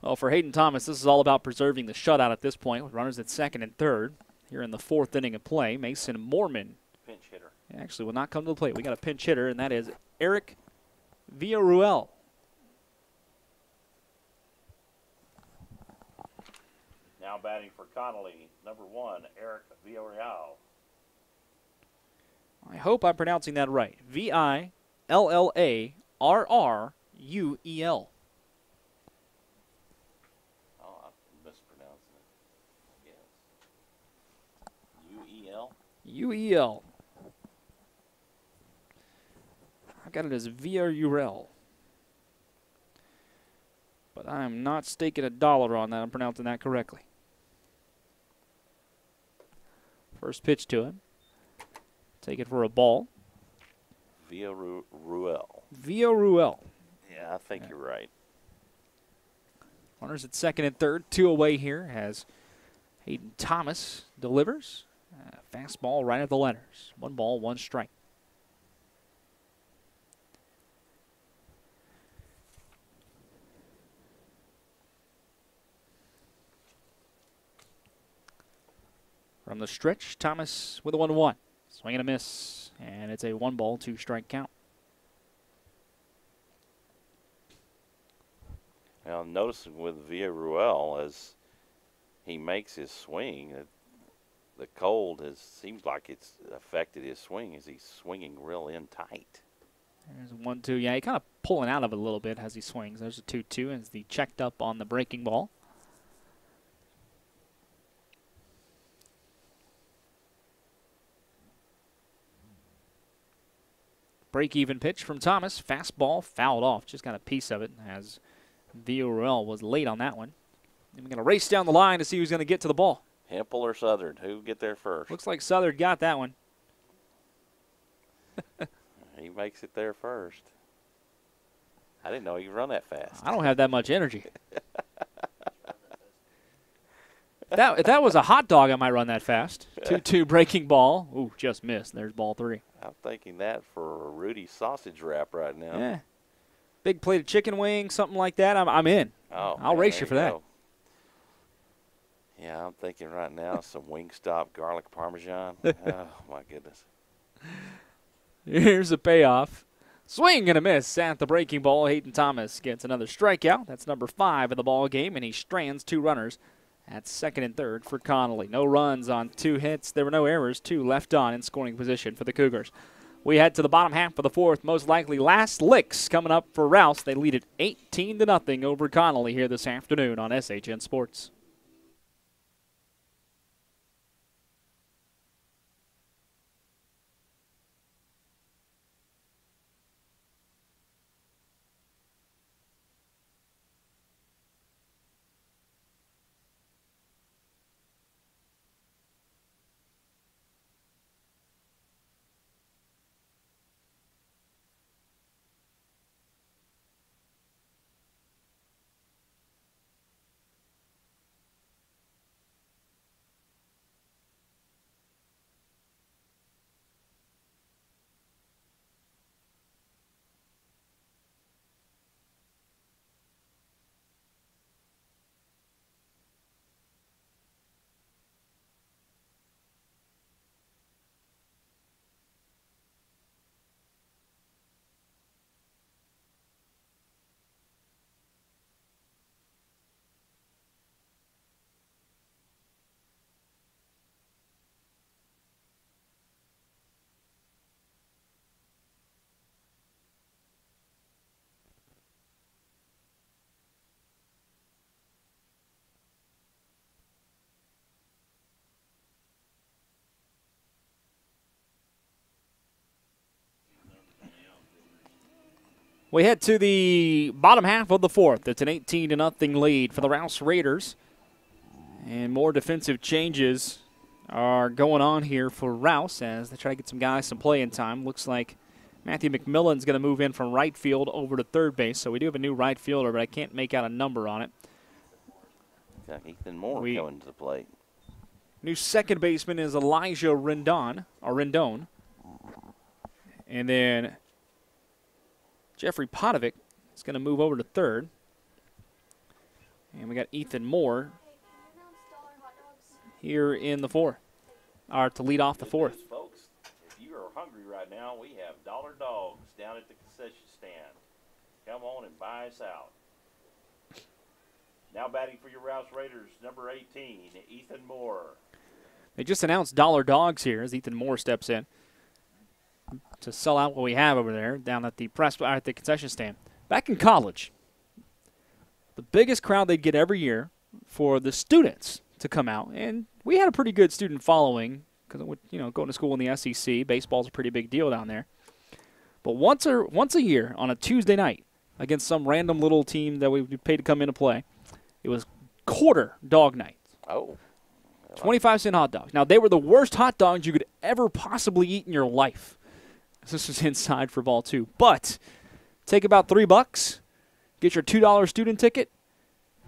Speaker 1: Well, for Hayden Thomas, this is all about preserving the shutout at this point with runners at second and third. Here in the 4th inning of play, Mason Moorman.
Speaker 2: Pinch hitter.
Speaker 1: Actually will not come to the plate. We got a pinch hitter, and that is Eric Villarruel.
Speaker 2: Now batting for Connally, number 1, Eric Villarruel.
Speaker 1: I hope I'm pronouncing that right. Villarruel.
Speaker 2: Oh, I'm mispronouncing it. Yes. UEL?
Speaker 1: UEL. I got it as Villarruel. But I'm not staking $1 on that. I'm pronouncing that correctly. First pitch to him. Take it for a ball.
Speaker 2: Villarruel.
Speaker 1: Villarruel.
Speaker 2: Yeah, I think you're right.
Speaker 1: Runners at second and third. 2 away here as Hayden Thomas delivers. Fastball right at the letters. 1 ball, 1 strike. From the stretch, Thomas with a 1-1. Swing and a miss, and it's a 1 ball, 2 strike count.
Speaker 2: Now, I'm noticing with Villarruel as he makes his swing, the cold seems like it's affected his swing as he's swinging real in tight.
Speaker 1: There's a 1-2. Yeah, he's kind of pulling out of it a little bit as he swings. There's a 2-2 as he checked up on the breaking ball. Break-even pitch from Thomas. Fastball fouled off. Just got a piece of it as Villarruel was late on that one. And we're going to race down the line to see who's going to get to the ball.
Speaker 2: Hempel or Southern? Who get there first?
Speaker 1: Looks like Southern got that one.
Speaker 2: He makes it there first. I didn't know he could run that fast.
Speaker 1: I don't have that much energy. If that was a hot dog, I might run that fast. 2-2 breaking ball. Ooh, just missed. There's ball 3.
Speaker 2: I'm thinking that for a Rudy sausage wrap right now.
Speaker 1: Yeah. Big plate of chicken wings, something like that. I'm in.
Speaker 2: Oh,
Speaker 1: I'll race you for that.
Speaker 2: Yeah, I'm thinking right now some Wingstop garlic parmesan. Oh, my goodness.
Speaker 1: Here's a payoff. Swing and a miss at the breaking ball. Hayden Thomas gets another strikeout. That's number 5 in the ball game, and he strands 2 runners at second and third for Connally. No runs on 2 hits. There were no errors. 2 left on in scoring position for the Cougars. We head to the bottom half of the 4th. Most likely last licks coming up for Rouse. They lead it 18-0 over Connally here this afternoon on SHN Sports. We head to the bottom half of the fourth. It's an 18-0 lead for the Rouse Raiders. And more defensive changes are going on here for Rouse as they try to get some guys some playing time. Looks like Matthew McMillan's going to move in from right field over to third base. So we do have a new right fielder, but I can't make out a number on it.
Speaker 2: Got Ethan Moore coming to the plate.
Speaker 1: New second baseman is Elijah Rendon. And then Jeffrey Potovic is going to move over to third. And we got Ethan Moore here in the fourth, or to lead off the fourth.
Speaker 2: Folks, if you are hungry right now, we have dollar dogs down at the concession stand. Come on and buy us out. Now batting for your Rouse Raiders, number 18, Ethan Moore.
Speaker 1: They just announced dollar dogs here as Ethan Moore steps in to sell out what we have over there down at the concession stand. Back in college, the biggest crowd they'd get every year for the students to come out, and we had a pretty good student following because, going to school in the SEC, baseball's a pretty big deal down there. But once a year on a Tuesday night against some random little team that we paid to come in to play, it was quarter dog night.
Speaker 2: Oh.
Speaker 1: 25-cent hot dogs. Now, they were the worst hot dogs you could ever possibly eat in your life. This was inside for ball two. But take about $3, get your $2 student ticket.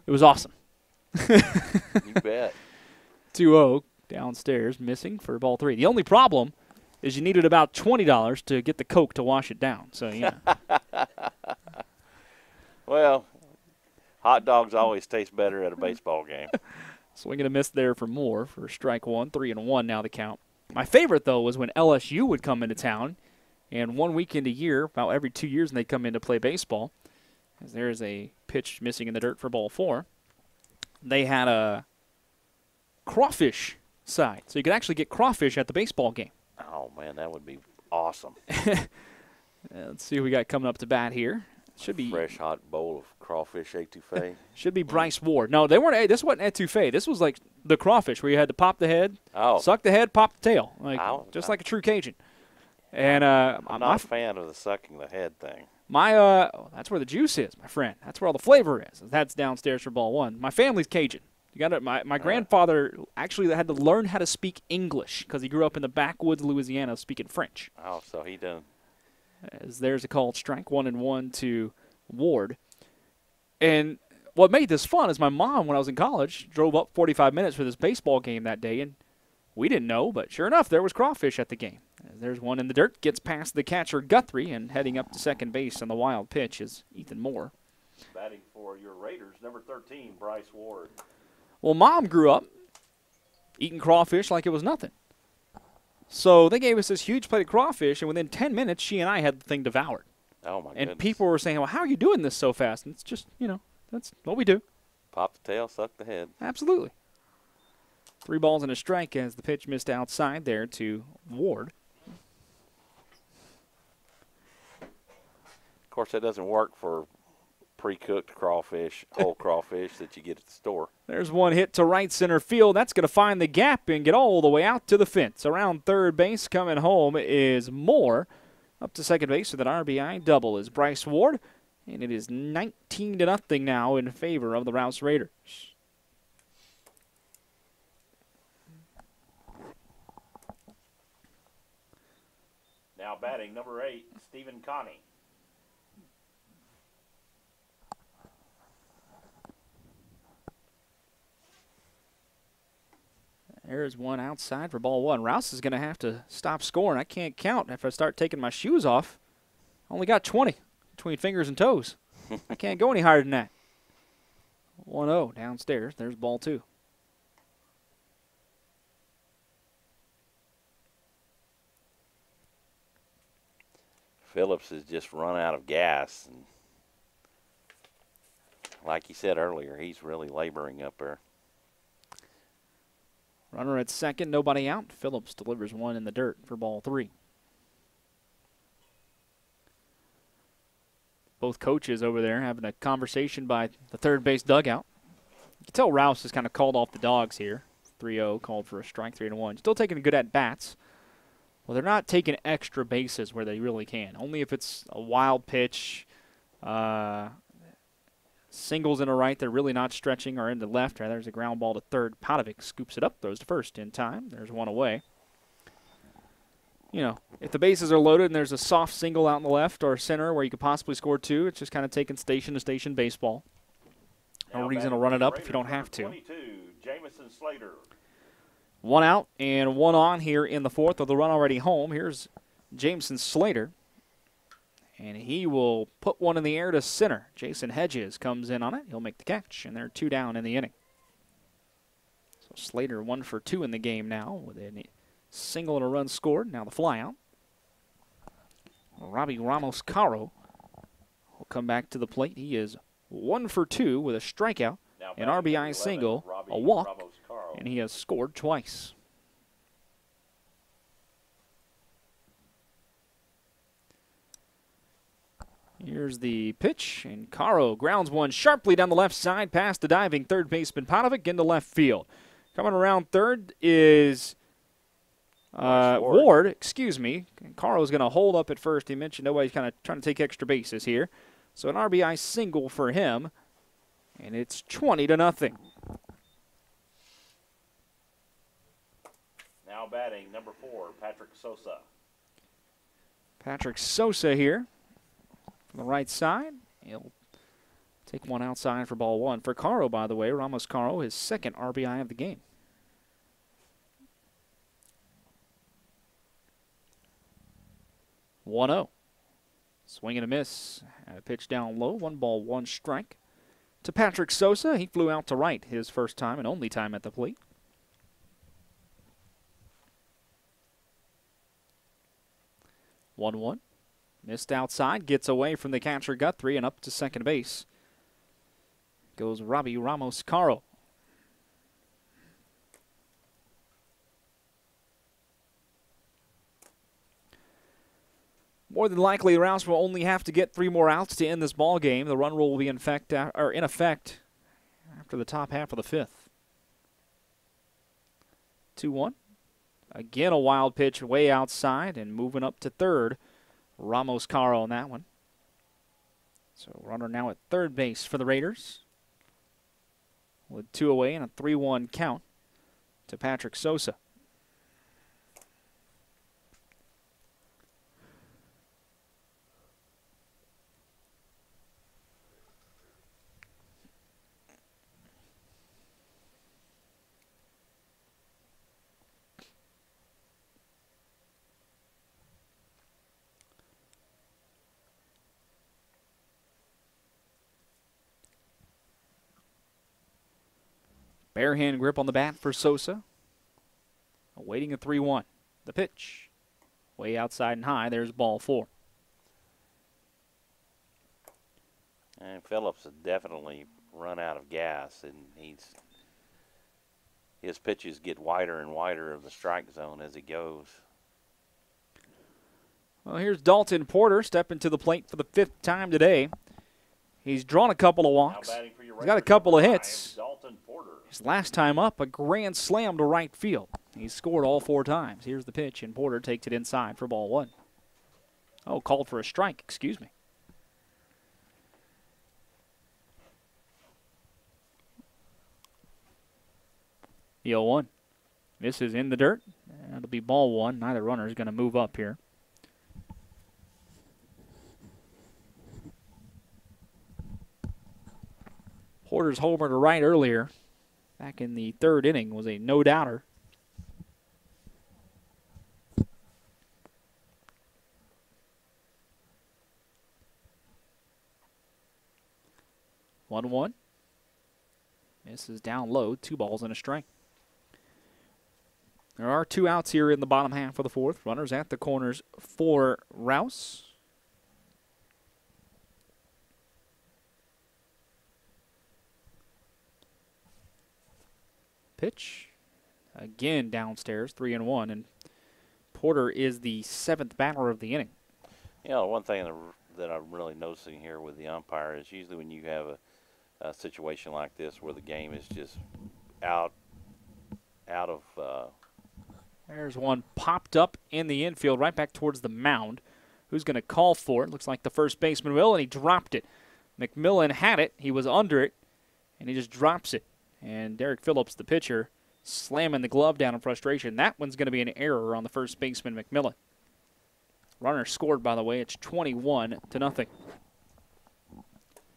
Speaker 1: It was awesome.
Speaker 2: You bet.
Speaker 1: 2-0 downstairs, missing for ball three. The only problem is you needed about $20 to get the Coke to wash it down. So, yeah.
Speaker 2: Well, hot dogs always taste better at a baseball game.
Speaker 1: Swinging a miss there for Moore for strike one, 3-1 now the count. My favorite, though, was when LSU would come into town, and one weekend a year, about every 2 years, and they'd come in to play baseball, as there is a pitch missing in the dirt for ball four. They had a crawfish side, so you could actually get crawfish at the baseball game.
Speaker 2: Oh, man, that would be awesome.
Speaker 1: Let's see who we got coming up to bat here. Should be
Speaker 2: fresh hot bowl of crawfish etouffee.
Speaker 1: Should be Bryce Ward. No, they weren't. This wasn't etouffee. This was like the crawfish where you had to pop the head, suck the head, pop the tail, just like a true Cajun. And
Speaker 2: I'm not a fan of the sucking the head thing.
Speaker 1: That's where the juice is, my friend. That's where all the flavor is. That's downstairs for ball one. My family's Cajun. You got it. My grandfather actually had to learn how to speak English because he grew up in the backwoods of Louisiana speaking French.
Speaker 2: Oh, so he done.
Speaker 1: As there's a called strike 1-1 to Ward. And what made this fun is my mom, when I was in college, drove up 45 minutes for this baseball game that day, and we didn't know, but sure enough, there was crawfish at the game. There's one in the dirt, gets past the catcher Guthrie, and heading up to second base on the wild pitch is Ethan Moore.
Speaker 2: Batting for your Raiders, number 13, Bryce Ward.
Speaker 1: Well, Mom grew up eating crawfish like it was nothing. So they gave us this huge plate of crawfish, and within 10 minutes, she and I had the thing devoured.
Speaker 2: Oh, my goodness.
Speaker 1: And people were saying, well, how are you doing this so fast? And it's just, that's what we do.
Speaker 2: Pop the tail, suck the head.
Speaker 1: Absolutely. 3 balls and a strike as the pitch missed outside there to Ward.
Speaker 2: Of course, that doesn't work for pre-cooked crawfish, whole crawfish that you get at the store.
Speaker 1: There's one hit to right center field. That's going to find the gap and get all the way out to the fence. Around third base coming home is Moore. Up to second base with an RBI double is Bryce Ward. And it is 19-0 now in favor of the Rouse Raiders.
Speaker 2: Now batting, number 8, Stephen Connie.
Speaker 1: There's one outside for ball one. Rouse is going to have to stop scoring. I can't count if I start taking my shoes off. Only got 20 between fingers and toes. I can't go any higher than that. 1-0 downstairs. There's ball two.
Speaker 2: Phillips has just run out of gas. And like you said earlier, he's really laboring up there.
Speaker 1: Runner at second, nobody out. Phillips delivers one in the dirt for ball three. Both coaches over there having a conversation by the third base dugout. You can tell Rouse has kind of called off the dogs here. 3-0, called for a strike, 3-1. Still taking good at-bats. Well, they're not taking extra bases where they really can. Only if it's a wild pitch, Singles in the right. They're really not stretching or into left. There's a ground ball to third. Padovic scoops it up, throws to first in time. There's one away. You know, if the bases are loaded and there's a soft single out in the left or center where you could possibly score two, it's just kind of taking station-to-station baseball. No reason to run it up if you don't have to.
Speaker 2: 22, Jamison Slater.
Speaker 1: One out and one on here in the fourth with the run already home. Here's Jameson Slater. And he will put one in the air to center. Jason Hedges comes in on it. He'll make the catch, and they're 2 down in the inning. So Slater 1 for 2 in the game now with a single and a run scored. Now the fly out. Robbie Ramos-Caro will come back to the plate. He is 1 for 2 with a strikeout, an RBI single, a walk, and he has scored twice. Here's the pitch, and Caro grounds one sharply down the left side past the diving third baseman Padovic into left field. Coming around third is Ward. Excuse me. Caro's going to hold up at first. He mentioned nobody's kind of trying to take extra bases here. So an RBI single for him, and it's 20-0.
Speaker 2: Now batting, number 4, Patrick Sosa.
Speaker 1: Patrick Sosa here. On the right side, he'll take one outside for ball 1. For Caro, by the way, Ramos-Caro, his second RBI of the game. One-0. Swing and a miss. And a pitch down low. 1 ball, 1 strike. To Patrick Sosa, he flew out to right his first time and only time at the plate. 1-1. Missed outside, gets away from the catcher Guthrie and up to second base goes Robbie Ramos-Caro. More than likely, Rouse will only have to get 3 more outs to end this ball game. The run rule will be in effect after the top half of the 5th. 2-1. Again, a wild pitch way outside and moving up to third. Ramos-Caro on that one. So runner now at third base for the Raiders with 2 away and a 3-1 count to Patrick Sosa. Bare hand grip on the bat for Sosa. Awaiting a 3-1. The pitch. Way outside and high. There's ball 4.
Speaker 2: And Phillips has definitely run out of gas, and his pitches get wider and wider of the strike zone as he goes.
Speaker 1: Well, here's Dalton Porter stepping to the plate for the 5th time today. He's drawn a couple of walks. He's got a couple of hits. His last time up, a grand slam to right field. He's scored all 4 times. Here's the pitch, and Porter takes it inside for ball 1. Oh, called for a strike. Excuse me. The 0-1. Misses in the dirt. That'll be ball 1. Neither runner is going to move up here. Porter's homer to right earlier, back in the 3rd inning, was a no-doubter. One. Misses down low, 2 balls and a strike. There are 2 outs here in the bottom half of the 4th. Runners at the corners for Rouse. Pitch. Again downstairs, 3-1, and Porter is the 7th batter of the inning.
Speaker 2: You know, one thing that I'm really noticing here with the umpire is usually when you have a situation like this where the game is just out of
Speaker 1: There's one popped up in the infield right back towards the mound. Who's going to call for it? Looks like the first baseman will, and he dropped it. McMillan had it. He was under it, and he just drops it. And Derek Phillips, the pitcher, slamming the glove down in frustration. That one's going to be an error on the first baseman, McMillan. Runner scored, by the way. It's 21-0.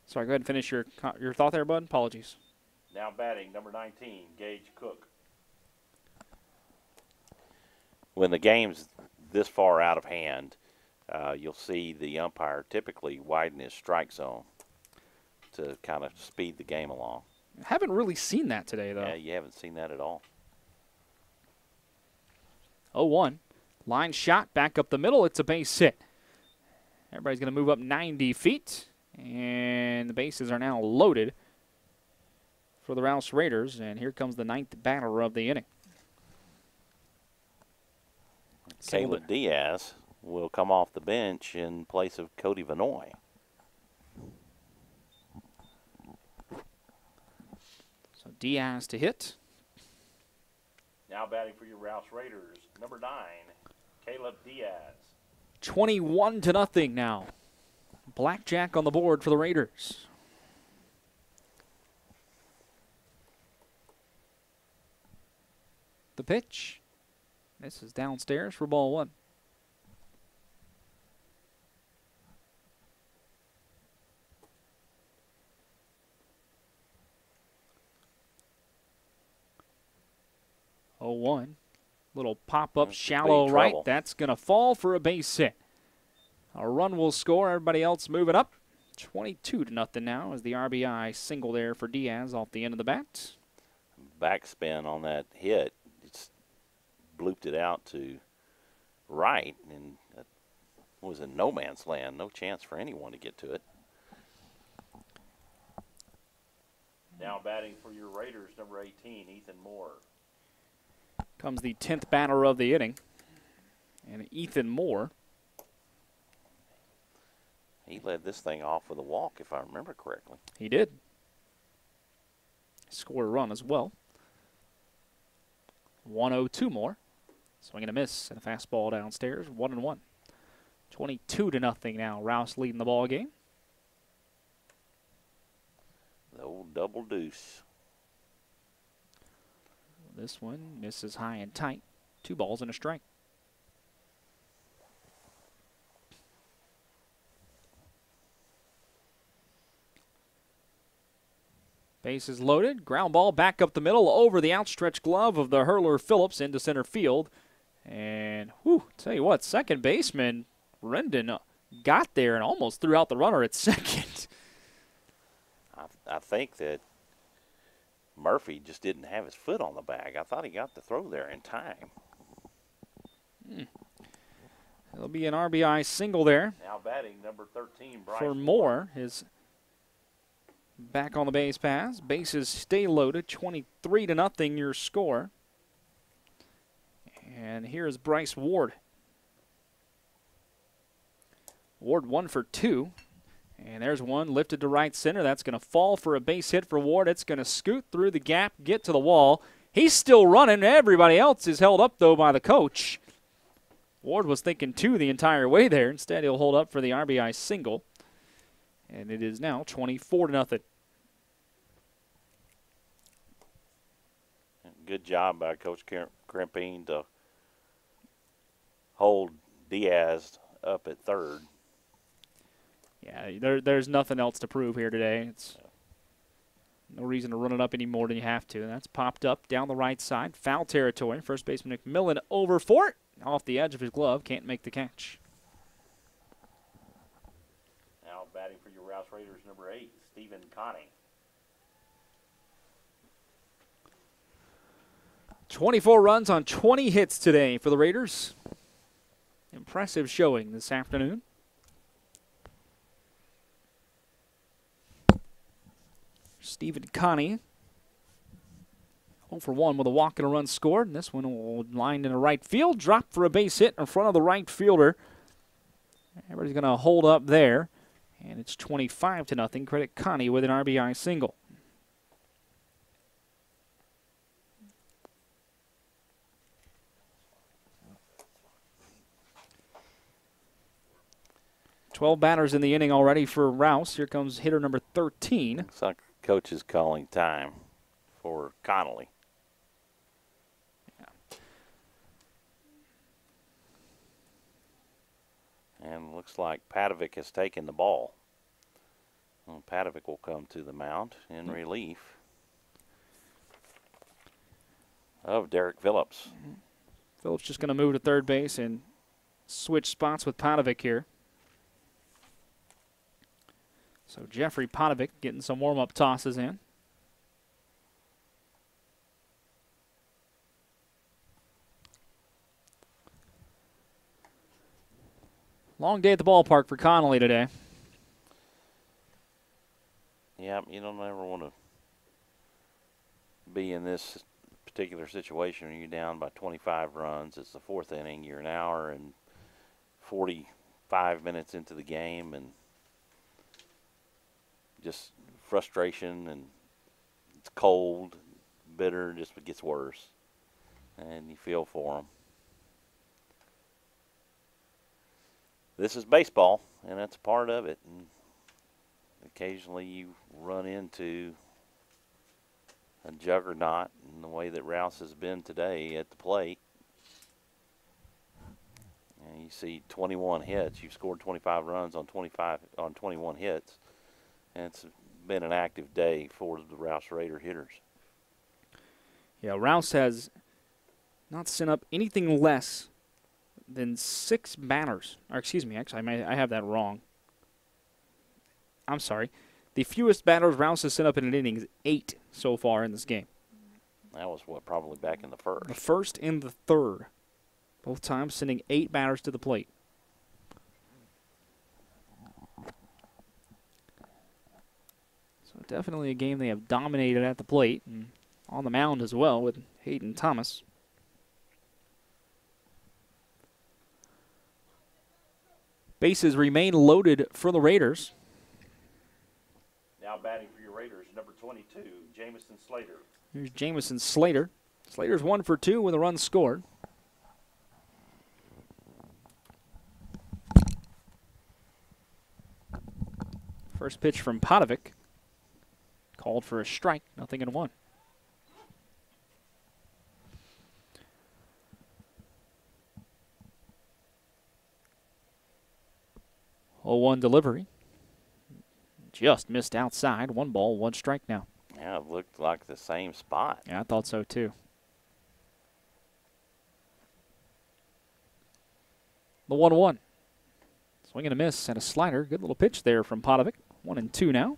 Speaker 1: Sorry, go ahead and finish your thought there, bud. Apologies.
Speaker 2: Now batting, number 19, Gage Cook. When the game's this far out of hand, you'll see the umpire typically widen his strike zone to kind of speed the game along.
Speaker 1: Haven't really seen that today, though.
Speaker 2: Yeah, you haven't seen that at all.
Speaker 1: 0-1. Line shot back up the middle. It's a base hit. Everybody's going to move up 90 feet, and the bases are now loaded for the Rouse Raiders, and here comes the 9th batter of the inning.
Speaker 2: Caleb Diaz will come off the bench in place of Cody Vanoy.
Speaker 1: So Diaz to hit.
Speaker 2: Now batting for your Rouse Raiders, number 9, Caleb Diaz.
Speaker 1: 21-0 now. Blackjack on the board for the Raiders. The pitch. This is downstairs for ball one. Oh, 1. Little pop-up, shallow right. That's going to fall for a base hit. A run will score. Everybody else moving up. 22-0 now as the RBI single there for Diaz off the end of the bat.
Speaker 2: Backspin on that hit. It's blooped it out to right, and that was in no man's land. No chance for anyone to get to it. Now batting for your Raiders, number 18, Ethan Moore.
Speaker 1: Comes the 10th batter of the inning, and Ethan Moore.
Speaker 2: He led this thing off with a walk, if I remember correctly.
Speaker 1: He did. Scored a run as well. 1-0-2 more. Swing and a miss and a fastball downstairs. 1-1. 22-0 now. Rouse leading the ball game.
Speaker 2: The old double deuce.
Speaker 1: This one misses high and tight. 2 balls and a strike. Bases loaded. Ground ball back up the middle over the outstretched glove of the hurler Phillips into center field. And, whew, tell you what, second baseman Rendon got there and almost threw out the runner at second.
Speaker 2: I think that Murphy just didn't have his foot on the bag. I thought he got the throw there in time.
Speaker 1: There'll be an RBI single there.
Speaker 2: Now batting, number 13, Bryce
Speaker 1: for Moore. His back on the base pass. Bases stay loaded. 23-0 your score. And here's Bryce Ward. Ward 1 for 2. And there's one lifted to right center. That's going to fall for a base hit for Ward. It's going to scoot through the gap, get to the wall. He's still running. Everybody else is held up, though, by the coach. Ward was thinking 2 the entire way there. Instead, he'll hold up for the RBI single. And it is now 24-0.
Speaker 2: Good job by Coach Crimpine to hold Diaz up at third.
Speaker 1: Yeah, there's nothing else to prove here today. It's no reason to run it up any more than you have to. And that's popped up down the right side. Foul territory. First baseman McMillan over for it. Off the edge of his glove. Can't make the catch.
Speaker 2: Now batting for your Rouse Raiders, number 8, Stephen Connie.
Speaker 1: 24 runs on 20 hits today for the Raiders. Impressive showing this afternoon. Stephen Connie, 0 for 1 with a walk and a run scored. And this one will line into right field. Drop for a base hit in front of the right fielder. Everybody's going to hold up there. And it's 25-0. Credit Connie with an RBI single. 12 batters in the inning already for Rouse. Here comes hitter number 13.
Speaker 2: Looks like coach is calling time for Connally. And looks like Padovic has taken the ball. Well, Padovic will come to the mound in relief of Derek Phillips.
Speaker 1: Phillips just going to move to third base and switch spots with Padovic here. So Jeffrey Padovic getting some warm-up tosses in. Long day at the ballpark for Connally today.
Speaker 2: Yeah, you don't ever want to be in this particular situation when you're down by 25 runs. It's the fourth inning. You're an hour and 45 minutes into the game, and just frustration, and it's cold, bitter, just gets worse. And you feel for them. This is baseball, and that's a part of it. And occasionally you run into a juggernaut in the way that Rouse has been today at the plate. And you see 21 hits. You've scored 25 runs on 21 hits. And it's been an active day for the Rouse Raider hitters.
Speaker 1: Yeah, Rouse has not sent up anything less than 6 batters. Or excuse me, actually, I have that wrong. I'm sorry. The fewest batters Rouse has sent up in an inning is 8 so far in this game.
Speaker 2: That was, probably back in the first.
Speaker 1: The first and the third. Both times sending 8 batters to the plate. So definitely a game they have dominated at the plate and on the mound as well with Hayden Thomas. Bases remain loaded for the Raiders.
Speaker 2: Now batting for your Raiders, number 22, Jamison Slater.
Speaker 1: Here's Jamison Slater. Slater's 1 for 2 with a run scored. First pitch from Padovic. Called for a strike, 0-1. 0-1 delivery. Just missed outside. 1 ball, 1 strike now.
Speaker 2: Yeah, it looked like the same spot.
Speaker 1: Yeah, I thought so too. The 1-1. Swing and a miss and a slider. Good little pitch there from Padovic. 1-2 now.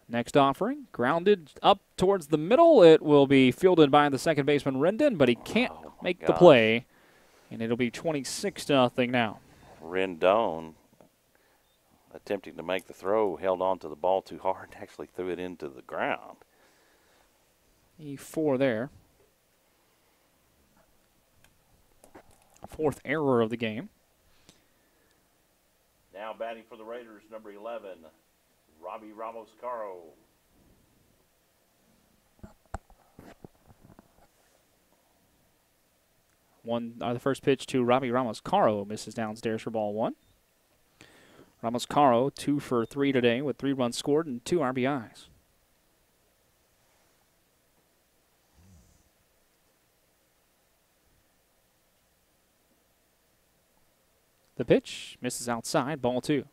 Speaker 1: Next offering, grounded up towards the middle. It will be fielded by the second baseman Rendon, but he can't make the play, and it'll be 26-0 now.
Speaker 2: Rendon, attempting to make the throw, held on to the ball too hard and actually threw it into the ground.
Speaker 1: E4 there. 4th error of the game.
Speaker 2: Now batting for the Raiders, number 11, Robbie Ramos-Caro.
Speaker 1: The first pitch to Robbie Ramos-Caro misses downstairs for ball 1. Ramos-Caro 2 for 3 today with 3 runs scored and 2 RBIs. The pitch misses outside, ball 2.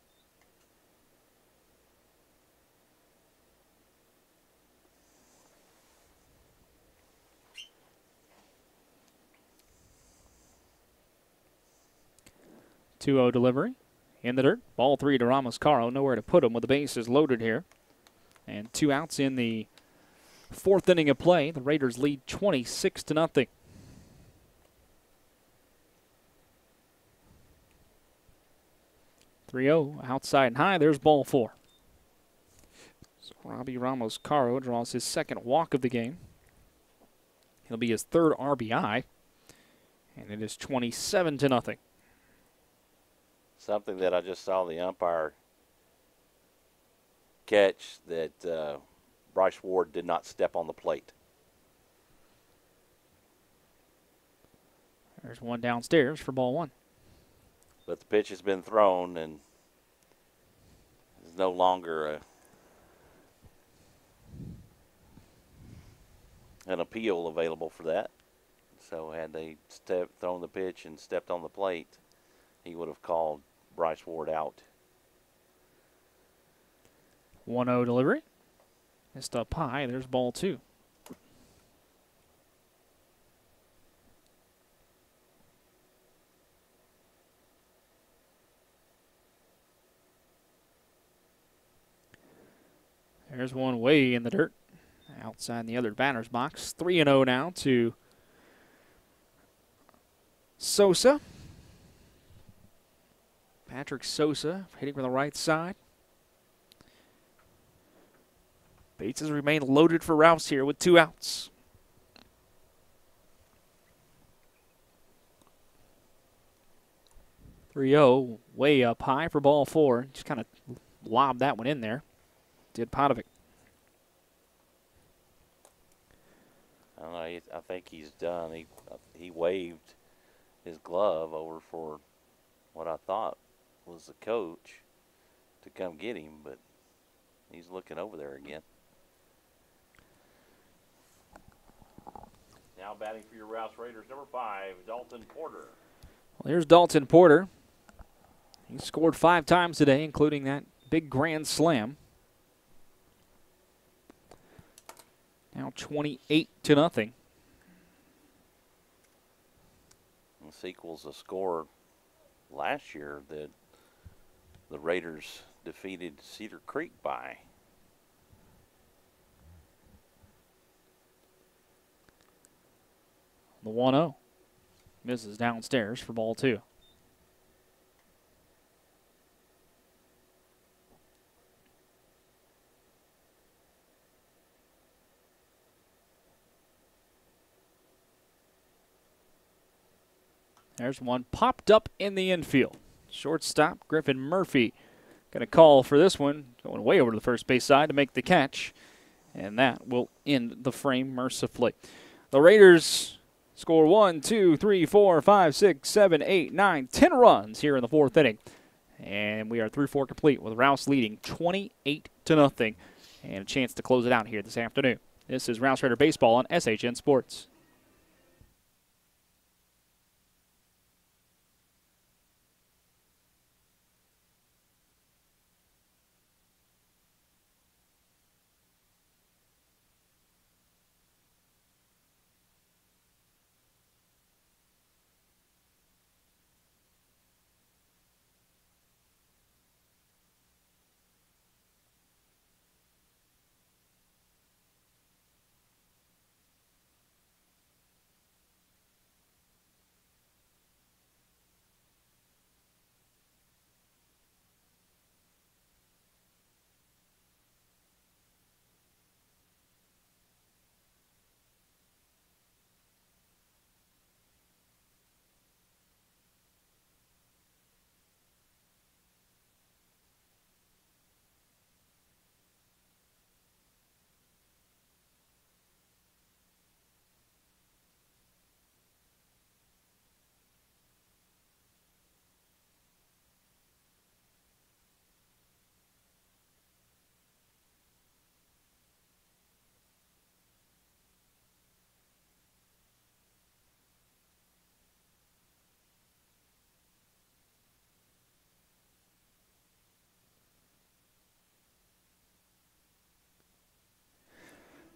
Speaker 1: Two-0 delivery in the dirt. Ball 3 to Ramos-Caro. Nowhere to put him with the bases loaded here. And 2 outs in the 4th inning of play. The Raiders lead 26-0. (3-0) outside and high. There's ball 4. So Robbie Ramos-Caro draws his 2nd walk of the game. He'll be his 3rd RBI. And it is 27-0.
Speaker 2: Something that I just saw the umpire catch that Bryce Ward did not step on the plate.
Speaker 1: There's one downstairs for ball one.
Speaker 2: But the pitch has been thrown, and there's no longer an appeal available for that. So had they thrown the pitch and stepped on the plate, he would have called Bryce Ward out.
Speaker 1: 1-0 delivery. Missed up high. There's ball two. There's one way in the dirt, outside the other batter's box. 3-0 now to Sosa. Patrick Sosa hitting from the right side. Bases remain loaded for Rouse here with 2 outs. .30 way up high for ball 4. Just kind of lobbed that one in there. Did Potovic.
Speaker 2: I don't know. I think he's done. He waved his glove over for what I thought was the coach to come get him, but he's looking over there again. Now batting for your Rouse Raiders, number 5, Dalton Porter.
Speaker 1: Well, here's Dalton Porter. He scored 5 times today, including that big grand slam. Now 28-0.
Speaker 2: This equals a score last year that the Raiders defeated Cedar Creek by.
Speaker 1: The 1-0 misses downstairs for ball 2. There's one popped up in the infield. Shortstop Griffin Murphy going to call for this one, going way over to the first base side to make the catch, and that will end the frame mercifully. The Raiders score 1, 2, 3, 4, 5, 6, 7, 8, 9, 10 runs here in the 4th inning. And we are through 4 complete with Rouse leading 28-0 and a chance to close it out here this afternoon. This is Rouse Raider Baseball on SHN Sports.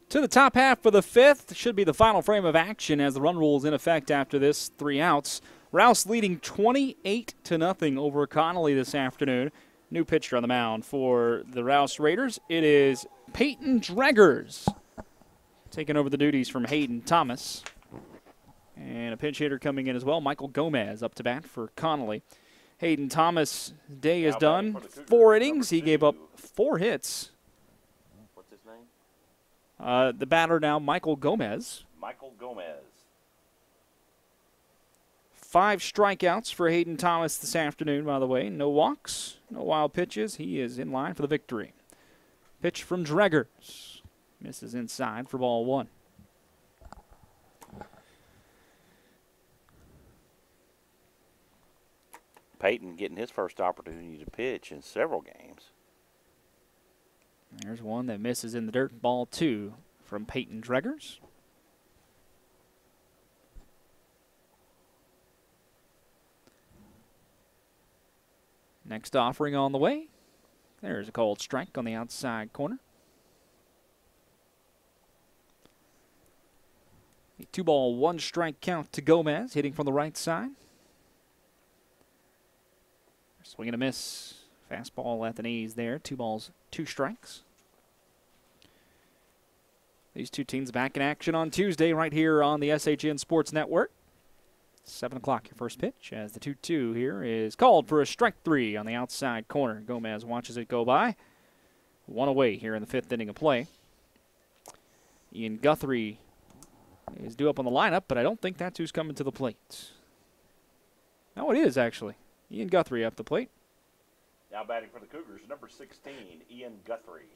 Speaker 1: To the top half of the 5th, should be the final frame of action as the run rule is in effect after this 3 outs. Rouse leading 28-0 over Connally this afternoon. New pitcher on the mound for the Rouse Raiders. It is Peyton Dreggers taking over the duties from Hayden Thomas. And a pinch hitter coming in as well, Michael Gomez up to bat for Connally. Hayden Thomas' day is done. 4 innings. He gave up 4 hits.
Speaker 2: What's his name?
Speaker 1: The batter now, Michael Gomez.
Speaker 2: Michael Gomez.
Speaker 1: 5 strikeouts for Hayden Thomas this afternoon, by the way. No walks, no wild pitches. He is in line for the victory. Pitch from Dreggers. Misses inside for ball 1.
Speaker 2: Peyton getting his first opportunity to pitch in several games.
Speaker 1: There's one that misses in the dirt. Ball 2 from Peyton Dreggers. Next offering on the way. There's a called strike on the outside corner. A 2-ball, 1-strike count to Gomez, hitting from the right side. Swing and a miss. Fastball at the knees there. 2 balls, 2 strikes. These two teams back in action on Tuesday right here on the SHN Sports Network. 7 o'clock, your first pitch, as the 2-2 here is called for a strike 3 on the outside corner. Gomez watches it go by. 1 away here in the 5th inning of play. Ian Guthrie is due up on the lineup, but I don't think that's who's coming to the plate. No, it is, actually. Ian Guthrie up the plate.
Speaker 2: Now batting for the Cougars, number 16, Ian Guthrie.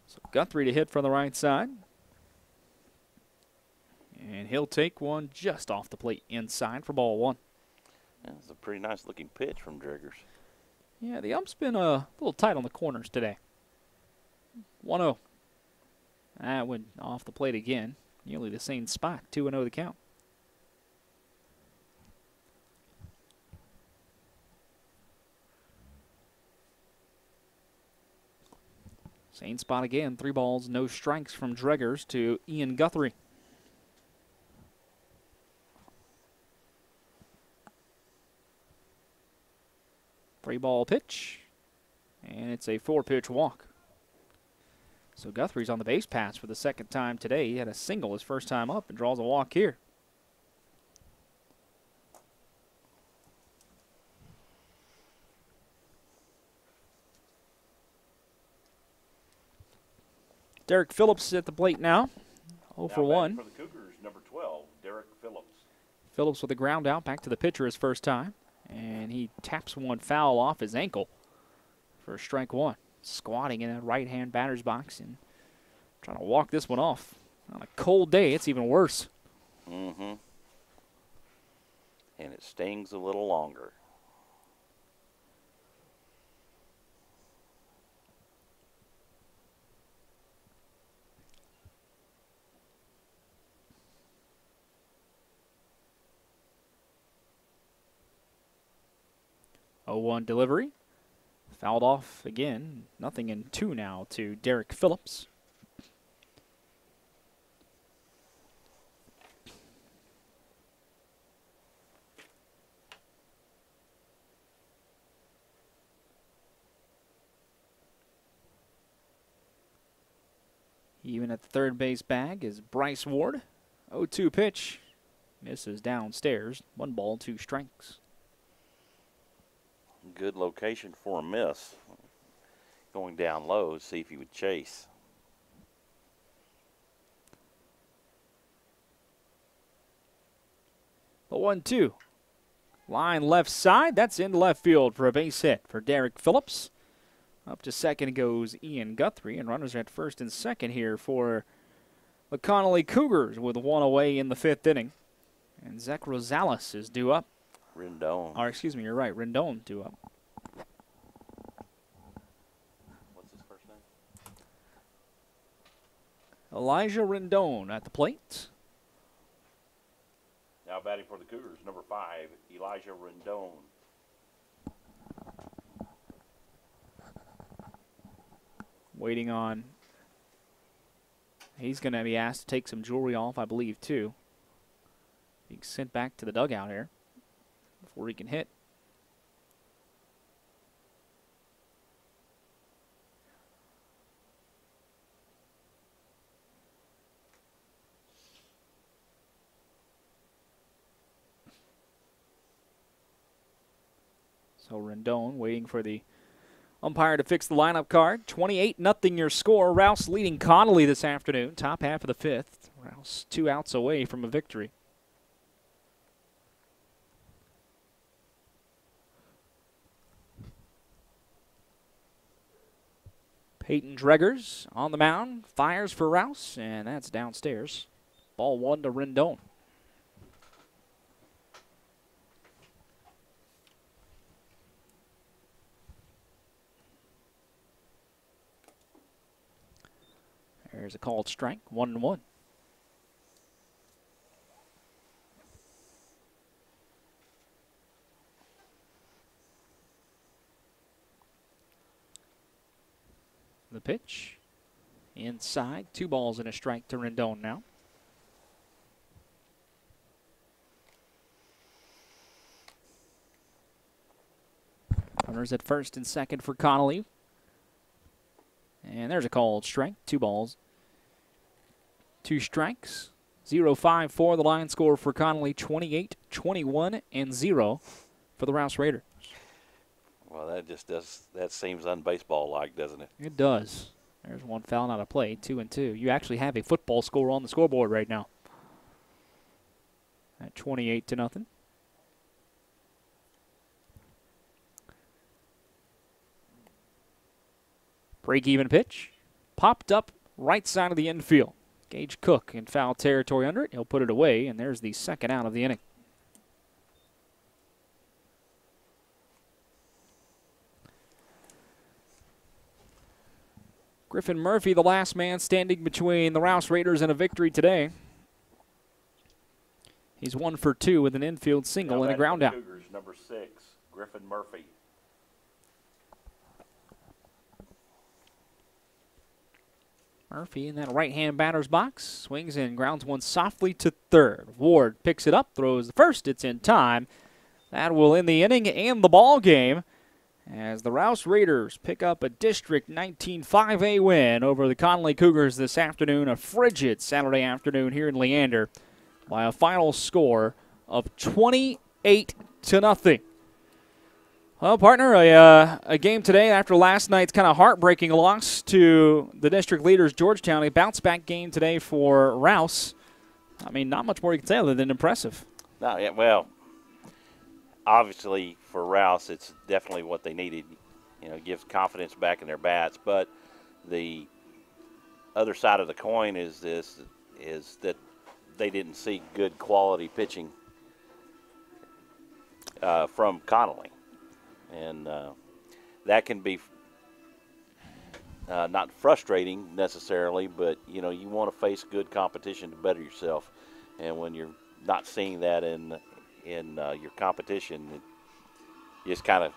Speaker 1: So Guthrie to hit from the right side. And he'll take one just off the plate inside for ball 1.
Speaker 2: That's a pretty nice looking pitch from Dreggers.
Speaker 1: Yeah, the ump's been a little tight on the corners today. 1-0. That went off the plate again. Nearly the same spot. 2-0 the count. Same spot again. 3 balls, no strikes from Dreggers to Ian Guthrie. Three-ball pitch, and it's a 4-pitch walk. So Guthrie's on the base pass for the 2nd time today. He had a single his first time up and draws a walk here. Derek Phillips at the plate now. 0 for 1.
Speaker 2: For the Cougars, number 12, Derek Phillips.
Speaker 1: Phillips with a ground out back to the pitcher his first time. And he taps one foul off his ankle for strike 1. Squatting in that right-hand batter's box and trying to walk this one off. On a cold day, it's even worse.
Speaker 2: Mm-hmm. And it stings a little longer.
Speaker 1: Oh, 1 delivery. Fouled off again. Nothing in 2 now to Derek Phillips. Even at the third base bag is Bryce Ward. 0-2 pitch. Misses downstairs. 1 ball, 2 strikes.
Speaker 2: Good location for a miss. Going down low to see if he would chase.
Speaker 1: The 1-2. Line left side. That's in left field for a base hit for Derek Phillips. Up to second goes Ian Guthrie, and runners are at first and second here for the Connally Cougars with 1 away in the 5th inning. And Zach Rosales is due up.
Speaker 2: Rendon.
Speaker 1: Or, excuse me, you're right. Rendon due up.
Speaker 2: What's his first name?
Speaker 1: Elijah Rendon at the plate.
Speaker 2: Now batting for the Cougars, number 5, Elijah Rendon.
Speaker 1: Waiting on. He's going to be asked to take some jewelry off, I believe, too. Being sent back to the dugout here before he can hit. So Rendon waiting for the umpire to fix the lineup card. 28-0 your score. Rouse leading Connally this afternoon. Top half of the 5th. Rouse 2 outs away from a victory. Peyton Dreggers on the mound, fires for Rouse, and that's downstairs. Ball 1 to Rendon. There's a called strike, 1-1. The pitch inside, 2 balls and a strike to Rendon now. Runners at first and second for Connally. And there's a called strike, 2 balls, 2 strikes. 0-5 for the line score for Connally, 28, 21, and 0 for the Rouse Raiders.
Speaker 2: Well, that seems unbaseball-like, doesn't it?
Speaker 1: It does. There's one foul out of play, 2-2. You actually have a football score on the scoreboard right now. At 28-0. Break-even pitch. Popped up right side of the infield. Gage Cook in foul territory under it. He'll put it away, and there's the second out of the inning. Griffin Murphy, the last man standing between the Rouse Raiders and a victory today. He's 1 for 2 with an infield single and a ground out.
Speaker 2: Cougars, number 6, Griffin Murphy.
Speaker 1: Murphy in that right-hand batter's box. Swings and grounds one softly to third. Ward picks it up, throws the first. It's in time. That will end the inning and the ball game as the Rouse Raiders pick up a District 19 5A win over the Connally Cougars this afternoon, a frigid Saturday afternoon here in Leander, by a final score of 28-0. Well, partner, a game today after last night's kind of heartbreaking loss to the district leaders, Georgetown. A bounce-back game today for Rouse. I mean, not much more you can say other than impressive.
Speaker 2: No, yeah, well, obviously for Rouse, it's definitely what they needed. You know, it gives confidence back in their bats. But the other side of the coin is that they didn't see good quality pitching from Connally. And that can be not frustrating necessarily, but, you know, you want to face good competition to better yourself. And when you're not seeing that in your competition, it just kind of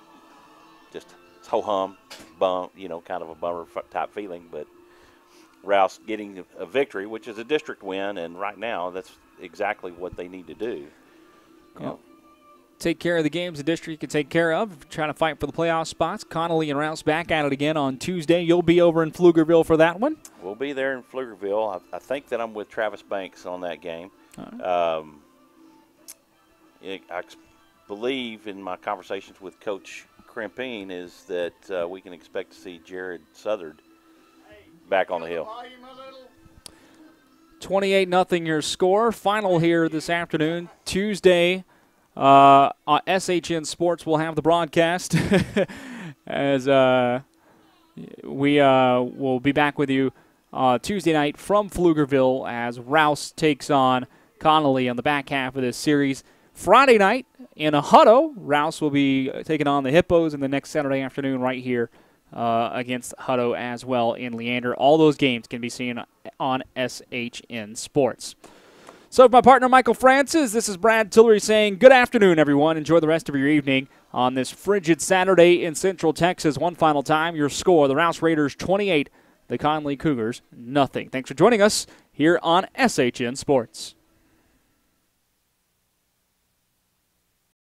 Speaker 2: just ho-hum, bum, you know, kind of a bummer type feeling. But Rouse getting a victory, which is a district win, and right now that's exactly what they need to do. You know,
Speaker 1: take care of the games the district can take care of, trying to fight for the playoff spots. Connally and Rouse back at it again on Tuesday. You'll be over in Pflugerville for that one?
Speaker 2: We'll be there in Pflugerville. I think that I'm with Travis Banks on that game.
Speaker 1: Right.
Speaker 2: I believe in my conversations with Coach Crimpine is that we can expect to see Jared Southard back on the hill.
Speaker 1: 28-0 your score. Final here this afternoon, Tuesday. On SHN Sports will have the broadcast as we will be back with you Tuesday night from Pflugerville as Rouse takes on Connally on the back half of this series. Friday night in a Hutto, Rouse will be taking on the Hippos, and the next Saturday afternoon right here against Hutto as well in Leander. All those games can be seen on SHN Sports. So for my partner, Michael Francis, this is Brad Tillery saying good afternoon, everyone. Enjoy the rest of your evening on this frigid Saturday in Central Texas. One final time, your score, the Rouse Raiders 28, the Connally Cougars 0. Thanks for joining us here on SHN Sports.